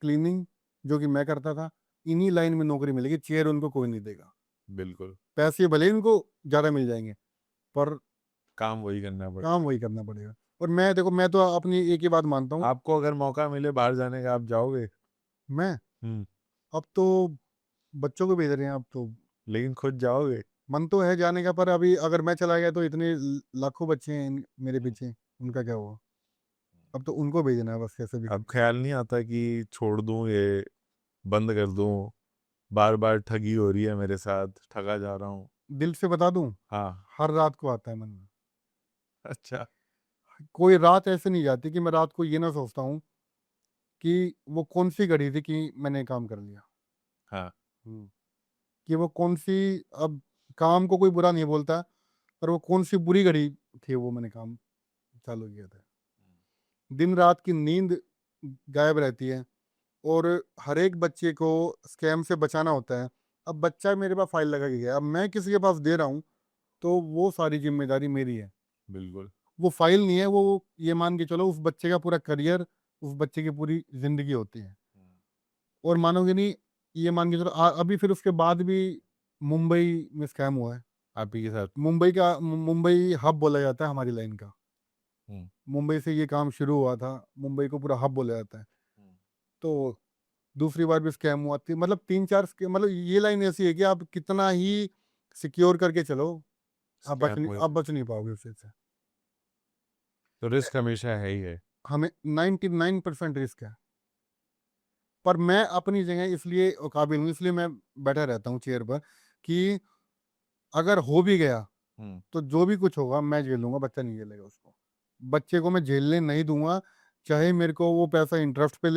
क्लीनिंग, जो कि मैं करता था, इन्हीं लाइन में नौकरी मिलेगी, चेयर उनको कोई नहीं देगा। बिल्कुल। पैसे भले ही उनको ज़्यादा मिल जाएंगे, पर काम वही करना काम पड़ेगा। वही करना पड़ेगा। और मैं देखो, मैं तो अपनी एक ही बात मानता हूँ। आपको अगर मौका मिले बाहर जाने का, आप जाओगे? मैं हम्म। अब तो बच्चों को भेज रहे हैं, अब तो लेकिन खुद जाओगे? मन तो है जाने का, पर अभी अगर मैं चला गया तो इतने लाखों बच्चे हैं मेरे पीछे, उनका क्या होगा? अब तो उनको भेजना है बस, कैसे भी अब करके। ख्याल नहीं आता कि छोड़ दूं ये, बंद कर दूं? बार बार ठगी हो रही है मेरे साथ, ठगा जा रहा हूँ। दिल से बता दूं, हाँ। हर रात को आता है मन में। अच्छा। कोई रात ऐसे नहीं जाती कि मैं रात को ये ना सोचता हूँ कि वो कौन सी घड़ी थी कि मैंने काम कर लिया। हाँ। कि वो कौन सी, अब काम को कोई बुरा नहीं बोलता, पर वो कौन सी बुरी घड़ी थी वो मैंने काम चालू किया था। दिन रात की नींद गायब रहती है और हर एक बच्चे को स्कैम से बचाना होता है। अब बच्चा मेरे पास फाइल लगा के गया, अब मैं किसी के पास दे रहा हूँ तो वो सारी जिम्मेदारी मेरी है। बिल्कुल। वो फाइल नहीं है, वो ये मान के चलो उस बच्चे का पूरा करियर, उस बच्चे की पूरी जिंदगी होती है। और मानोगे नहीं, ये मान के चलो अभी फिर उसके बाद भी मुंबई में स्कैम हुआ है। आप ही के साथ। मुंबई हब बोला जाता है हमारी लाइन का। हम्म, मुंबई से ये काम शुरू हुआ था, मुंबई को पूरा हब बोला जाता है। हम्म, तो दूसरी बार भी स्कैम हुआ थी, मतलब 3-4 स्कैम, मतलब ये लाइन ऐसी है कि आप कितना ही सिक्योर करके चलो, स्कैम हुए। आप बच नहीं पाओगे उससे से। तो रिस्क हमेशा है ही है। हमें 99% रिस्क है, पर मैं अपनी जगह इसलिए काबिल हूँ, इसलिए मैं बैठा रहता हूँ चेयर पर कि अगर हो भी गया हम्म, तो जो भी कुछ होगा मैं झेल लूंगा, बच्चा नहीं झेलेगा उसको। बच्चे को मैं झेलने नहीं दूंगा, चाहे मेरे को वो पैसा इंटरेस्ट पे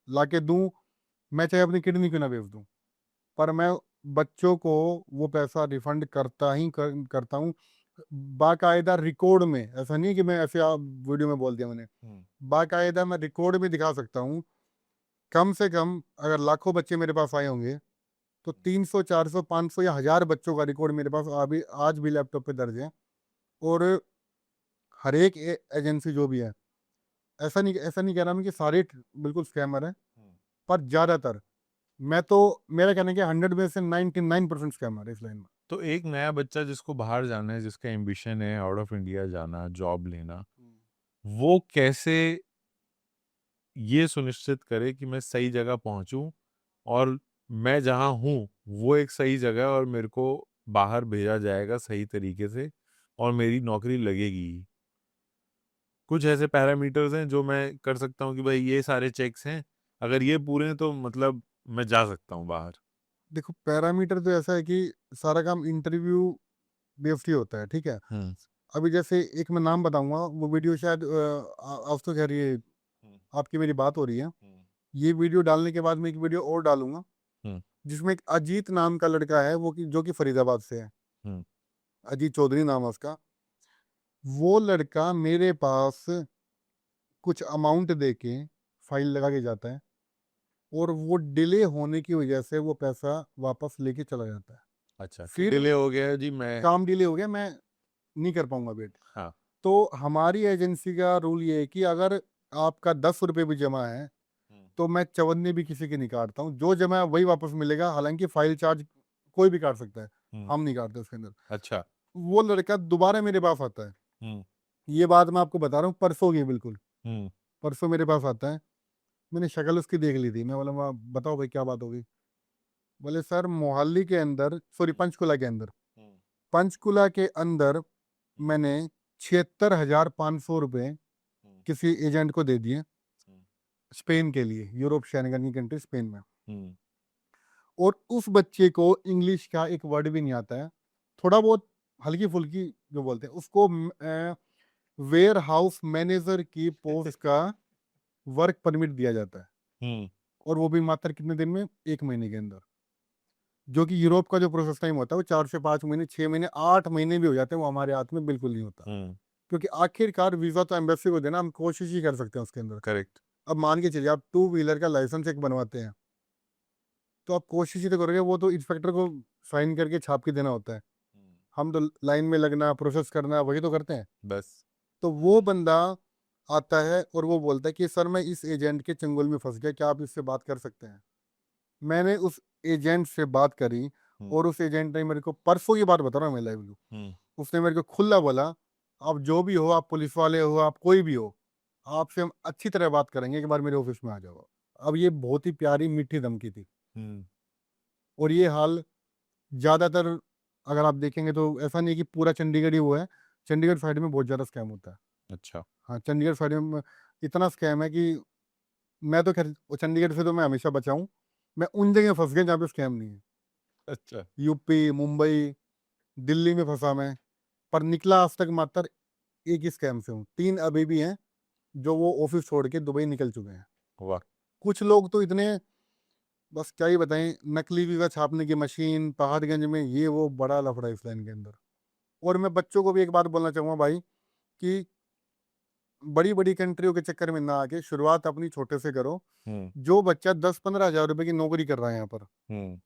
ला के दूं, मैं चाहे अपनी किडनी क्यों ना बेच दूं, पर मैं बच्चों को वो पैसा रिफंड करता हूँ बाकायदा रिकॉर्ड में। ऐसा नहीं कि मैं ऐसे आप वीडियो में बोल दिया मैंने, हम्म, बाकायदा मैं रिकॉर्ड में दिखा सकता हूँ। कम से कम अगर लाखों बच्चे मेरे पास आए होंगे तो 300 400 500 या 1000 बच्चों का रिकॉर्ड मेरे पास अभी आज भी लैपटॉप पे दर्ज है। और हर एक एजेंसी जो भी है, ऐसा नहीं कह रहा मैं कि सारे बिल्कुल स्कैमर है, हम्म। पर ज्यादातर, मैं तो, मेरा कहना है कि 100 में से 99% स्कैमर है इस लाइन में। तो एक नया बच्चा जिसको बाहर जाना है, जिसका एम्बिशन है आउट ऑफ इंडिया जाना, जॉब लेना, वो कैसे ये सुनिश्चित करे कि मैं सही जगह पहुंचूं और मैं जहां हूं वो एक सही जगह है और मेरे को बाहर भेजा जाएगा सही तरीके से और मेरी नौकरी लगेगी ही। कुछ ऐसे पैरामीटर्स हैं जो मैं कर सकता हूँ कि भाई ये सारे चेक्स हैं, अगर ये पूरे हैं तो मतलब मैं जा सकता हूँ बाहर। देखो पैरामीटर तो ऐसा है कि सारा काम इंटरव्यू बेस्ड ही होता है, ठीक है। हम्म, अभी जैसे एक मैं नाम बताऊंगा, वो वीडियो शायद आज तो खैर ये हम्म, आपकी मेरी बात हो रही है, हम्म, ये वीडियो डालने के बाद मैं एक वीडियो और डालूंगा हम्म, जिसमें एक अजीत नाम का लड़का है, वो कि जो कि फरीदाबाद से है। हम्म, अजीत चौधरी नाम है उसका। वो लड़का मेरे पास कुछ अमाउंट दे के फाइल लगा के जाता है और वो डिले होने की वजह से वो पैसा वापस लेके चला जाता है। अच्छा कि फिर डिले हो गया जी मैं। काम डिले हो गया, मैं नहीं कर पाऊंगा वेट। हाँ। तो हमारी एजेंसी का रूल ये है कि अगर आपका 10 रुपये भी जमा है हम्म, तो मैं चवन्नी भी किसी की नहीं काटता हूँ, जो जमा है वही वापस मिलेगा, हालांकि फाइल चार्ज कोई भी काट सकता है, हम्म, हम नहीं काटते उसके अंदर। अच्छा। वो लड़का दोबारा मेरे पास आता है, हम्म, ये बात मैं आपको बता रहा हूँ, परसों की बिल्कुल, हम्म, परसों मेरे पास आता है। मैंने शक्ल उसकी देख ली थी, मैं बोला "वाह, बताओ भाई क्या बात होगी"। बोले सर मोहाली के अंदर, सॉरी पंचकुला के अंदर, हम्म, पंचकुला के अंदर हम्म, मैंने 76,500 रुपये हम्म, किसी एजेंट को दे दिए, हम्म, स्पेन के लिए, यूरोप शैंगन की कंट्री स्पेन में। हम्म, और उस बच्चे को इंग्लिश का एक वर्ड भी नहीं आता है, थोड़ा बहुत हल्की फुल्की जो बोलते हैं उसको, वेयर हाउस मैनेजर की पोस्ट का वर्क परमिट दिया जाता है, हम्म, और वो भी मात्र कितने दिन में, 1 महीने के अंदर। जो कि यूरोप का जो प्रोसेस टाइम होता है वो 4 से 5 महीने, 6 महीने, 8 महीने भी हो जाते हैं, वो हमारे हाथ में बिल्कुल नहीं होता। हम्म, क्योंकि आखिरकार वीजा तो एम्बेसी को देना, हम कोशिश ही कर सकते हैं उसके अंदर। करेक्ट। अब मान के चलिए आप 2 व्हीलर का लाइसेंस एक बनवाते हैं, तो आप कोशिश ही तो करोगे, वो तो इंस्पेक्टर को साइन करके छाप के देना होता है, हम्म, हम तो लाइन में लगना, प्रोसेस करना, वही तो करते हैं। बस। तो वो बंदा आता है और वो बोलता है कि सर मैं इस एजेंट के चंगुल में फंस गया, क्या आप इससे बात कर सकते हैं। मैंने उस एजेंट से बात करी हम्म, और उस एजेंट ने मेरे को, परसों की बात बता रहा हूँ मैं लाइव, हम्म, उसने मेरे को खुला बोला, आप जो भी हो, आप पुलिस वाले हो, आप कोई भी हो, आपसे हम अच्छी तरह बात करेंगे, एक बार मेरे ऑफिस में आ जाओ। अब ये बहुत ही प्यारी मीठी धमकी थी। हम्म, और ये हाल ज़्यादातर अगर आप देखेंगे तो ऐसा नहीं है कि पूरा चंडीगढ़ ही वो है, चंडीगढ़ साइड में बहुत ज़्यादा स्कैम होता है। अच्छा। हाँ, चंडीगढ़ साइड में इतना स्कैम है कि मैं तो खैर वो चंडीगढ़ से तो मैं हमेशा बचा हूँ, मैं उन जगह फंस गया जहाँ पे स्कैम नहीं है। अच्छा। यूपी, मुंबई, दिल्ली में फंसा मैं, पर निकला आज तक मात्र एक ही स्कैम से हूँ। 3 अभी भी हैं जो वो ऑफिस छोड़ के दुबई निकल चुके हैं। वाह! कुछ लोग तो इतने, बस क्या ही बताएं, नकली वीजा छापने की मशीन पहाड़गंज में, ये वो बड़ा लफड़ा है इस लाइन के अंदर। और मैं बच्चों को भी एक बात बोलना चाहूँगा भाई, कि बड़ी बड़ी कंट्रियों के चक्कर में ना आके शुरुआत अपनी छोटे से करो। हुँ, जो बच्चा 10-15 हजार रुपए की नौकरी कर रहा है यहाँ पर, हुँ।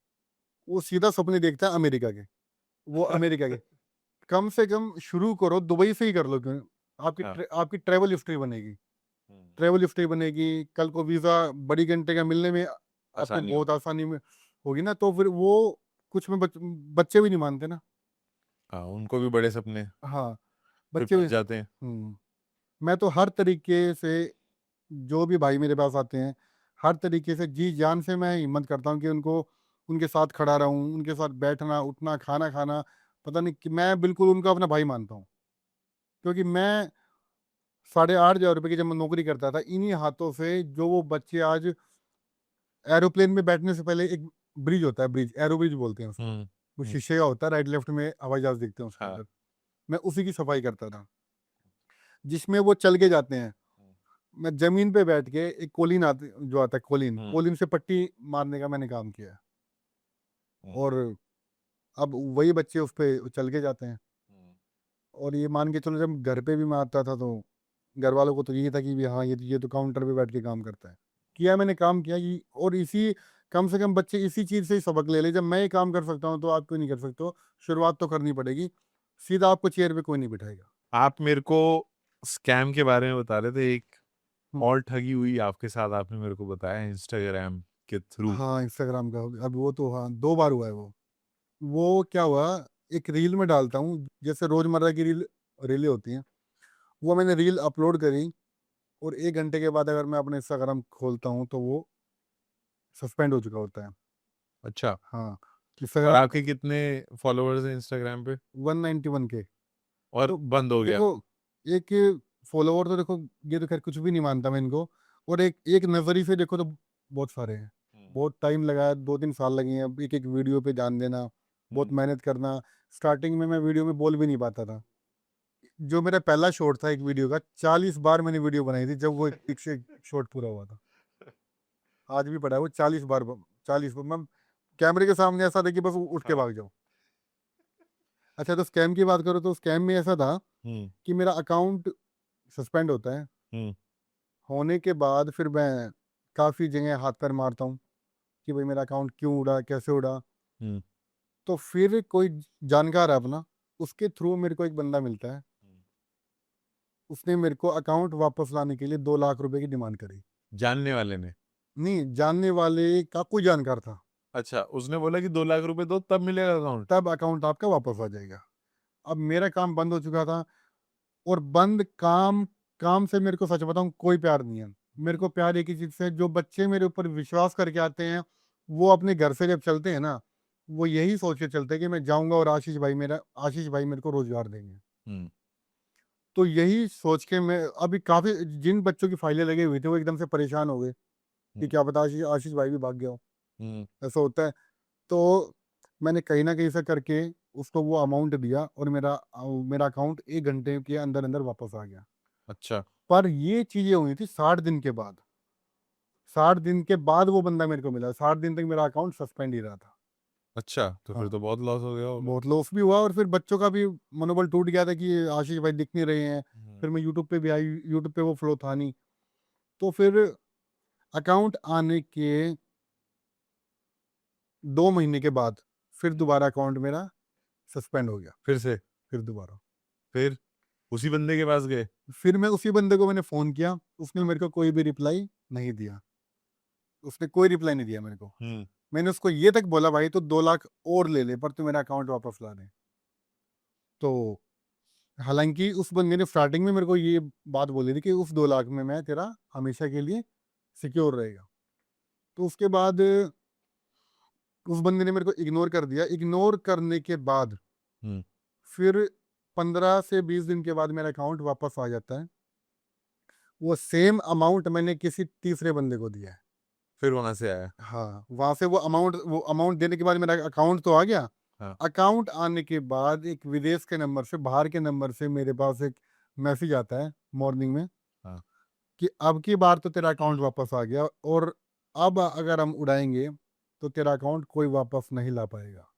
वो सीधा सपने देखता है अमेरिका के। वो अमेरिका के, कम से कम शुरू करो दुबई से ही कर लो, क्यों? हाँ। आपकी ट्रैवल हिस्ट्री बनेगी। हुँ। ट्रैवल हिस्ट्री बनेगी, कल को वीज़ा बड़ी घंटे का मिलने में आपको आसानी बहुत होगी। आसानी में होगी ना, तो फिर वो कुछ में बच्चे भी नहीं मानते ना। हाँ, उनको भी बड़े सपने हाँ, फिर बच्चे भी। फँस जाते हैं। मैं तो हर तरीके से, जो भी भाई मेरे पास आते हैं, हर तरीके से जी जान से मैं हिम्मत करता हूँ कि उनको, उनके साथ खड़ा रहूँ, उनके साथ बैठना, उठना, खाना खाना, पता नहीं कि मैं बिल्कुल उनको अपना भाई मानता हूँ। क्योंकि मैं 8,500 रुपए की जब मैं नौकरी करता था, इन्हीं हाथों से जो वो बच्चे आज एरोप्लेन में बैठने से पहले एक ब्रिज होता है, ब्रिज, एरो ब्रिज बोलते हैं उसको। हुँ, वो हुँ। शीशे का होता है, राइट लेफ्ट में हवाई जहाज दिखते हैं उसके हाँ। अंदर। मैं उसी की सफाई करता था, जिसमें वो चल के जाते हैं। हुँ, मैं जमीन पे बैठ के, एक कोलिन आती जो आता है, कोलिन हुँ, कोलिन से पट्टी मारने का मैंने काम किया है। हुँ, और अब वही बच्चे उस पे चल के जाते हैं। हुँ। और ये मान के चलो, जब घर पे भी मैं आता था तो घर वालों को तो यही था कि भी हाँ, ये तो काउंटर पे बैठ के काम करता है। किया, मैंने काम किया ये, और इसी, कम से कम बच्चे इसी चीज़ से ही सबक ले ले, जब मैं ये काम कर सकता हूँ तो आप क्यों नहीं कर सकते हो? शुरुआत तो करनी पड़ेगी। सीधा आपको चेयर पे कोई नहीं बिठाएगा। आप मेरे को स्कैम के बारे में बता रहे थे, एक हुँ। और ठगी हुई आपके साथ, आपने मेरे को बताया इंस्टाग्राम के थ्रू। हाँ, इंस्टाग्राम का अब वो तो हाँ, 2 बार हुआ है वो। वो क्या हुआ, एक रील में डालता हूँ, जैसे रोज़मर्रा की रीलें होती हैं, वो मैंने रील अपलोड करी, और 1 घंटे के बाद अगर मैं अपना इंस्टाग्राम खोलता हूँ तो वो सस्पेंड हो चुका होता है। अच्छा, हाँ, और इंस्टाग्राम आपके कितने फॉलोवर्स हैं इंस्टाग्राम पे? 191 के। और तो बंद हो गया? देखो, एक फॉलोवर तो देखो, ये तो खैर कुछ भी नहीं मानता मैं इनको, और एक एक नज़रिए से देखो तो बहुत सारे हैं। हुँ, बहुत टाइम लगा है, 2-3 साल लगे हैं, एक-एक वीडियो पे ध्यान देना, बहुत हुँ, मेहनत करना। स्टार्टिंग में मैं वीडियो में बोल भी नहीं पाता था। जो मेरा पहला शॉट था एक वीडियो का, 40 बार मैंने वीडियो बनाई थी जब वो एक से एक शॉट पूरा हुआ था। आज भी पड़ा है वो 40 बार, 40 बार मैं कैमरे के सामने ऐसा था कि बस उठ के हाँ। भाग जाओ। अच्छा, तो स्कैम की बात करो तो स्कैम में ऐसा था हुँ, कि मेरा अकाउंट सस्पेंड होता है। हुँ, होने के बाद फिर मैं काफ़ी जगह हाथ पैर मारता हूँ कि भाई मेरा अकाउंट क्यों उड़ा, कैसे उड़ा। हुँ, तो फिर कोई जानकार है अपना, उसके थ्रू मेरे को एक बंदा मिलता है। हुँ। उसने मेरे को अकाउंट वापस लाने के लिए 2 लाख रुपए की डिमांड करी। जानने वाले ने? नहीं, जानने वाले का कोई जानकार था। अच्छा, उसने बोला कि 2 लाख रुपए दो तब मिलेगा अकाउंट? तब अकाउंट आपका वापस आ जाएगा। अब मेरा काम बंद हो चुका था, और बंद काम, काम से मेरे को सच बताऊँ कोई प्यार नहीं है। मेरे को प्यार एक ही चीज़ से है, जो बच्चे मेरे ऊपर विश्वास करके आते हैं, वो अपने घर से जब चलते हैं ना, वो यही सोच के चलते हैं कि मैं जाऊँगा और आशीष भाई मेरे को रोज़गार देंगे। हुँ, तो यही सोच के मैं अभी काफ़ी, जिन बच्चों की फाइलें लगी हुई थी, वो एकदम से परेशान हो गए हुँ, कि क्या पता आशीष आशीष भाई भी भाग गया हो, हुँ। ऐसा होता है। तो मैंने कहीं न कहीं से करके उसको वो अमाउंट दिया, और मेरा अकाउंट 1 घंटे के अंदर-अंदर वापस आ गया। अच्छा, पर ये चीज़ें हुई थी 60 दिन के बाद। 60 दिन के बाद वो बंदा मेरे को मिला। 60 दिन तक मेरा अकाउंट सस्पेंड ही रहा था। अच्छा, तो फिर हाँ, तो बहुत लॉस हो गया होगा। बहुत लॉस भी हुआ, और फिर बच्चों का भी मनोबल टूट गया था कि आशीष भाई दिख नहीं रहे हैं। हुँ, फिर मैं यूट्यूब पे भी आई, यूट्यूब पे वो फ्लो था नहीं। तो फिर अकाउंट आने के 2 महीने के बाद फिर दोबारा अकाउंट मेरा सस्पेंड हो गया। फिर से? फिर दोबारा। फिर उसी बंदे के पास गए? फिर मैं उसी बंदे को मैंने फ़ोन किया, उसने हाँ। मेरे को कोई भी रिप्लाई नहीं दिया। उसने कोई रिप्लाई नहीं दिया मेरे को। हुँ, मैंने उसको ये तक बोला, भाई तू 2 लाख और ले ले, पर तू मेरा अकाउंट वापस ला दे। तो हालाँकि उस बंदे ने स्टार्टिंग में मेरे को ये बात बोली थी कि उस 2 लाख में मैं तेरा हमेशा के लिए सिक्योर रहेगा। तो उसके बाद उस बंदे ने मेरे को इग्नोर कर दिया। इग्नोर करने के बाद हुँ, फिर 15 से 20 दिन के बाद मेरा अकाउंट वापस आ जाता है। वो सेम अमाउंट मैंने किसी तीसरे बंदे को दिया है। फिर वहाँ से आया? हाँ, वहाँ से वो अमाउंट देने के बाद मेरा अकाउंट तो आ गया। हाँ, अकाउंट आने के बाद एक विदेश के नंबर से, बाहर के नंबर से मेरे पास एक मैसेज आता है मॉर्निंग में हाँ। कि अब की बार तो तेरा अकाउंट वापस आ गया, और अब अगर हम उड़ाएंगे तो तेरा अकाउंट कोई वापस नहीं ला पाएगा।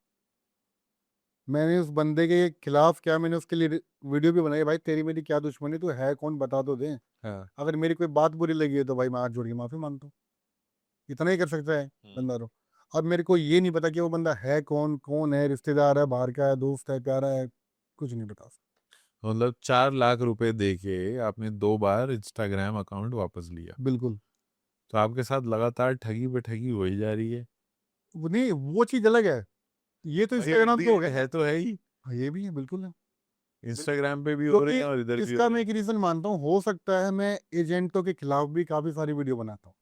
मैंने उस बंदे के खिलाफ क्या, मैंने उसके लिए वीडियो भी बनाई, भाई तेरी मेरी क्या दुश्मनी, तू है कौन बता तो दे। हाँ। अगर मेरी कोई बात बुरी लगी है तो भाई मैं हाथ जोड़ के माफी मांगता हूँ, इतना ही कर सकता है बंदा। रो अब मेरे को ये नहीं पता कि वो बंदा है कौन, कौन है, रिश्तेदार है, बाहर का है, दोस्त है, प्यारा है, कुछ नहीं पता। मतलब 4 लाख रुपए दे के आपने 2 बार इंस्टाग्राम अकाउंट वापस लिया, बिल्कुल। तो आपके साथ लगातार ठगी पे ठगी हो ही जा रही है। वो नहीं, वो चीज अलग है, ये तो भाई इंस्टाग्राम पे हो गया। है तो है ही, हाँ, ये भी है, बिल्कुल है। इंस्टाग्राम पे भी हो रहे क्योंकि हैं और इधर भी हो इसका रहे मैं हैं। एक रीजन मानता हूँ, हो सकता है मैं एजेंटों के खिलाफ भी काफी सारी वीडियो बनाता हूँ।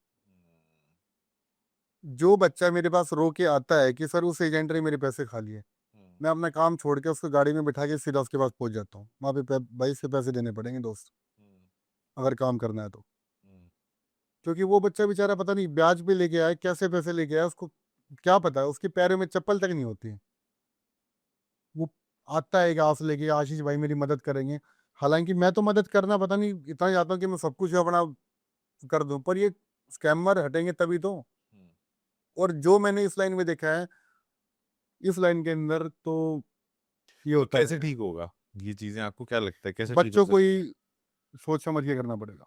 जो बच्चा मेरे पास रो के आता है कि सर उस एजेंट ने मेरे पैसे खा लिए, मैं अपना काम छोड़ के उसको गाड़ी में बिठा के सीधा उसके पास पहुंच जाता हूँ। वहाँ पे भाई से पैसे देने पड़ेंगे दोस्त, अगर काम करना है तो। क्योंकि वो बच्चा बेचारा पता नहीं ब्याज पे लेके आया, कैसे पैसे लेके आया, उसको क्या पता है, उसके पैरों में चप्पल तक नहीं होती है। वो आता है आस लेके, आशीष भाई मेरी मदद करेंगे। हालांकि मैं तो मदद करना पता नहीं इतना चाहता हूँ कि मैं सब कुछ अपना कर दूं, पर ये स्कैमर हटेंगे तभी तो। और जो मैंने इस लाइन में देखा है, इस लाइन के अंदर तो ये तो होता कैसे रहेगा। ठीक होगा ये चीजें, आपको क्या लगता है कैसे ठीक हो बच्चों को सकती है? ही सोच समझ के करना पड़ेगा,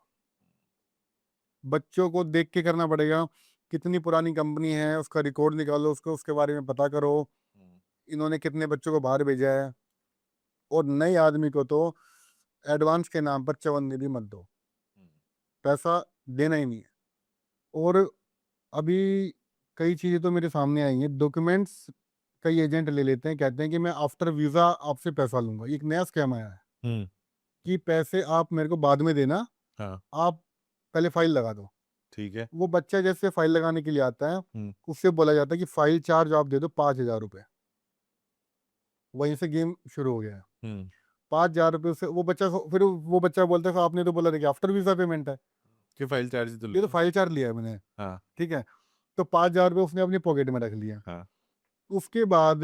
बच्चों को देख के करना पड़ेगा। कितनी पुरानी कंपनी है उसका रिकॉर्ड निकालो, उसको उसके बारे में पता करो, इन्होंने कितने बच्चों को बाहर भेजा है। और नए आदमी को तो एडवांस के नाम पर चवन्नी भी मत दो, पैसा देना ही नहीं है। और अभी कई चीज़ें तो मेरे सामने आई हैं, डॉक्यूमेंट्स कई एजेंट ले लेते हैं, कहते हैं कि मैं आफ्टर वीज़ा आपसे पैसा लूंगा। एक नया स्कैम आया है हम्म। कि पैसे आप मेरे को बाद में देना, हाँ। आप पहले फाइल लगा दो। ठीक है। वो बच्चा जैसे फाइल लगाने के लिए आता है, हम्म। उससे बोला जाता है कि फाइल चार्ज आप दे दो 5,000 रुपये। वहीं से गेम शुरू हो गया है। हम्म। 5,000 रुपये से वो बच्चा, फिर वो बच्चा बोलता है आपने तो बोला था कि आफ्टर वीज़ा पेमेंट है, कि फाइल चार्ज तो ये तो लो। फाइल चार्ज लिया है मैंने। हाँ। ठीक है, तो 5,000 रुपये उसने अपनी पॉकेट में रख लिया। हाँ। उसके बाद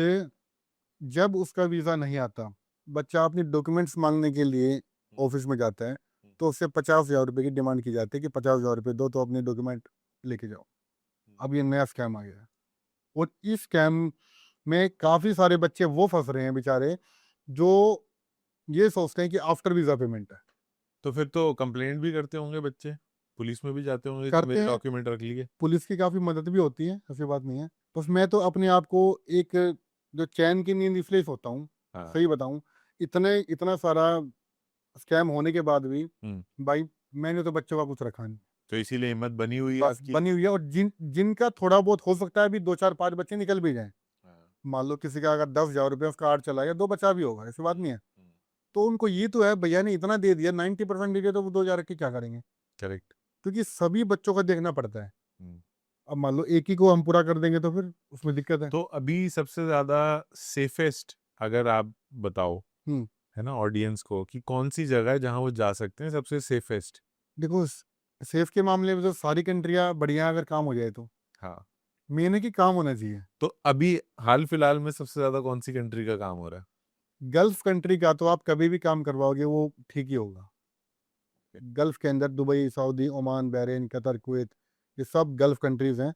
जब उसका वीज़ा नहीं आता, बच्चा अपनी डॉक्यूमेंट्स मांगने के लिए ऑफिस में जाता है, तो उससे 50,000 रुपये की डिमांड की जाती है कि 50,000 रुपये दो तो अपने डॉक्यूमेंट लेके जाओ। अब ये नया स्कैम आ गया है, और इस स्कैम में काफ़ी सारे बच्चे वो फंस रहे हैं बेचारे, जो ये सोचते हैं कि आफ्टर वीज़ा पेमेंट है। तो फिर तो कंप्लेंट भी करते होंगे बच्चे, पुलिस में भी जाते होंगे कि करते मेरे हैं, डॉक्यूमेंट रख लिए। पुलिस की काफ़ी मदद भी होती है, ऐसी बात नहीं है। बस मैं तो अपने आप को एक, जो चैन की नींद इसलिए सोता हूँ, हाँ। सही बताऊँ, इतना सारा स्कैम होने के बाद भी हम्म। भाई मैंने तो बच्चों का कुछ रखा नहीं। तो इसीलिए हिम्मत बनी हुई है बस आपकी। बनी हुई है, और जिनका थोड़ा बहुत हो सकता है अभी 2 4 5 बच्चे निकल भी जाएं। हाँ। मान लो किसी का अगर 10,000 रुपये उसका आठ चला गया, 2 बचा भी होगा, ऐसी बात नहीं है। हम्म। तो उनको ये तो है, भैया ने इतना दे दिया, 90% दे दिया, तो वो 2,000 रख के क्या करेंगे? करेक्ट। क्योंकि सभी बच्चों का देखना पड़ता है। हम्म। अब मान लो एक ही को हम पूरा कर देंगे तो फिर उसमें दिक्कत है। तो अभी सबसे ज्यादा सेफेस्ट अगर आप बताओ, हम्म। है ना, ऑडियंस को कि कौन सी जगह है जहां वो जा सकते हैं सबसे सेफेस्ट। देखो, सेफ के मामले में तो सारी कंट्रियां बढ़िया है, अगर काम हो जाए तो। हाँ। मेन है कि काम होना चाहिए। तो अभी हाल फिलहाल में सबसे ज्यादा कौन सी कंट्री का काम हो रहा है? गल्फ कंट्री का तो आप कभी भी काम करवाओगे वो ठीक ही होगा। गल्फ के अंदर Dubai, Saudi, Oman, Bahrain, Qatar, Kuwait, ये सब गल्फ कंट्रीज हैं।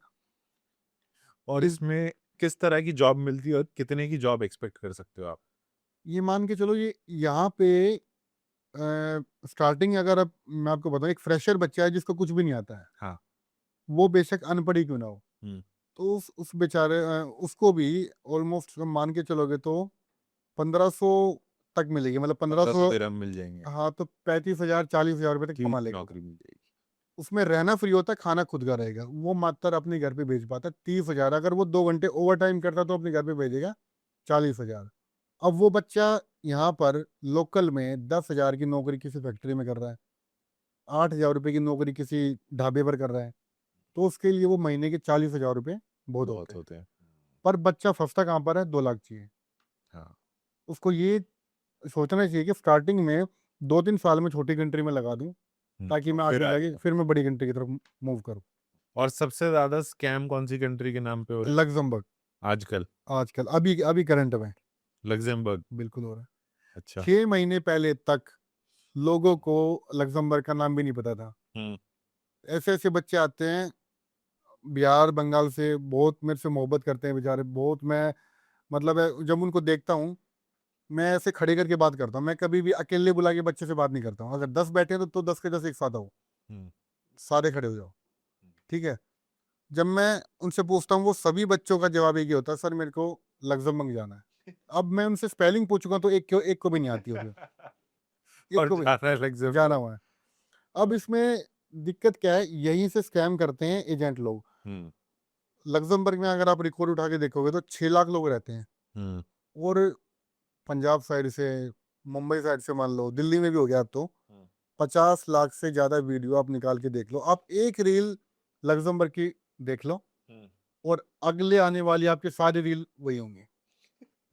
और इसमें किस तरह की जॉब मिलती है और कितने की जॉब एक्सपेक्ट कर सकते हो आप? ये मान के चलो, ये यहाँ पे स्टार्टिंग, अगर अब मैं आपको बताऊं, एक फ्रेशर बच्चा है जिसको कुछ भी नहीं आता है, हाँ। वो बेशक अनपढ़ ही क्यों ना हो, हम्म। तो उस बेचारे उसको भी ऑलमोस्ट मान के चलोगे तो 1,500 तक मिलेगी, मतलब 1500 1,500। दिरहम मिल जाएंगे। हाँ, तो 35,000 40,000 रुपये तक की कमा लेगा वो। नौकरी मिल जाएगी। उसमें रहना फ्री होता है, खाना खुद का रहेगा, वो मात्र अपने घर पे भेज पाता है 30,000। अगर वो 2 घंटे ओवर टाइम करता तो अपने घर पे भेजेगा 40,000। अब वो बच्चा यहाँ पर लोकल में 10,000 की नौकरी किसी फैक्ट्री में कर रहा है, 8,000 रुपये की नौकरी किसी ढाबे पर कर रहा है, तो उसके लिए वो महीने के 40,000 रुपये बहुत होते बहुत हैं। होते हैं। पर बच्चा फंसता कहाँ पर है? 2 लाख चाहिए। हाँ। उसको ये सोचना चाहिए कि स्टार्टिंग में 2 3 साल में छोटी कंट्री में लगा दूं, ताकि और मैं फिर आगे जाके आगे। फिर मैं बड़ी कंट्री की तरफ मूव करूं। और सबसे ज्यादा स्कैम कौन सी कंट्री के नाम पे हो रहा लग्जमबर्ग, है आजकल? आजकल अभी अभी करंट में लग्जमबर्ग। बिल्कुल हो रहा है। अच्छा। 6 महीने पहले तक लोगों को लग्जमबर्ग का नाम भी नहीं पता था। हम्म। ऐसे ऐसे बच्चे आते हैं बिहार बंगाल से, बहुत मेरे से मोहब्बत करते हैं बेचारे, बहुत मैं मतलब जब उनको देखता हूँ मैं ऐसे खड़े करके बात करता हूँ। मैं कभी भी अकेले बुला के बच्चे से बात नहीं करता हूँ। अगर 10 बैठे हैं तो 10 के 10 एक साथ आओ, हम्म। सारे खड़े हो जाओ, ठीक है। जब मैं उनसे पूछता हूँ वो सभी बच्चों का जवाब एक ही होता है, सर मेरे को लग्जमबर्ग जाना है। अब मैं उनसे स्पेलिंग पूछूंगा तो एक को भी नहीं आती होगी, एक और को भी जाना है लग्जमबर्ग। जाना हुआ है। अब इसमें दिक्कत क्या है, यहीं से स्कैम करते हैं एजेंट लोग। हम्म। लग्जमबर्ग में अगर आप रिकॉर्ड उठा के देखोगे तो 6 लाख लोग रहते हैं। हम्म। और पंजाब साइड से, मुंबई साइड से मान लो, दिल्ली में भी हो गया अब तो, हम्म। 50 लाख से ज्यादा वीडियो आप निकाल के देख लो। आप एक रील लग्जमबर्ग की देख लो हम्म। और अगले आने वाली आपके सारे रील वही होंगे।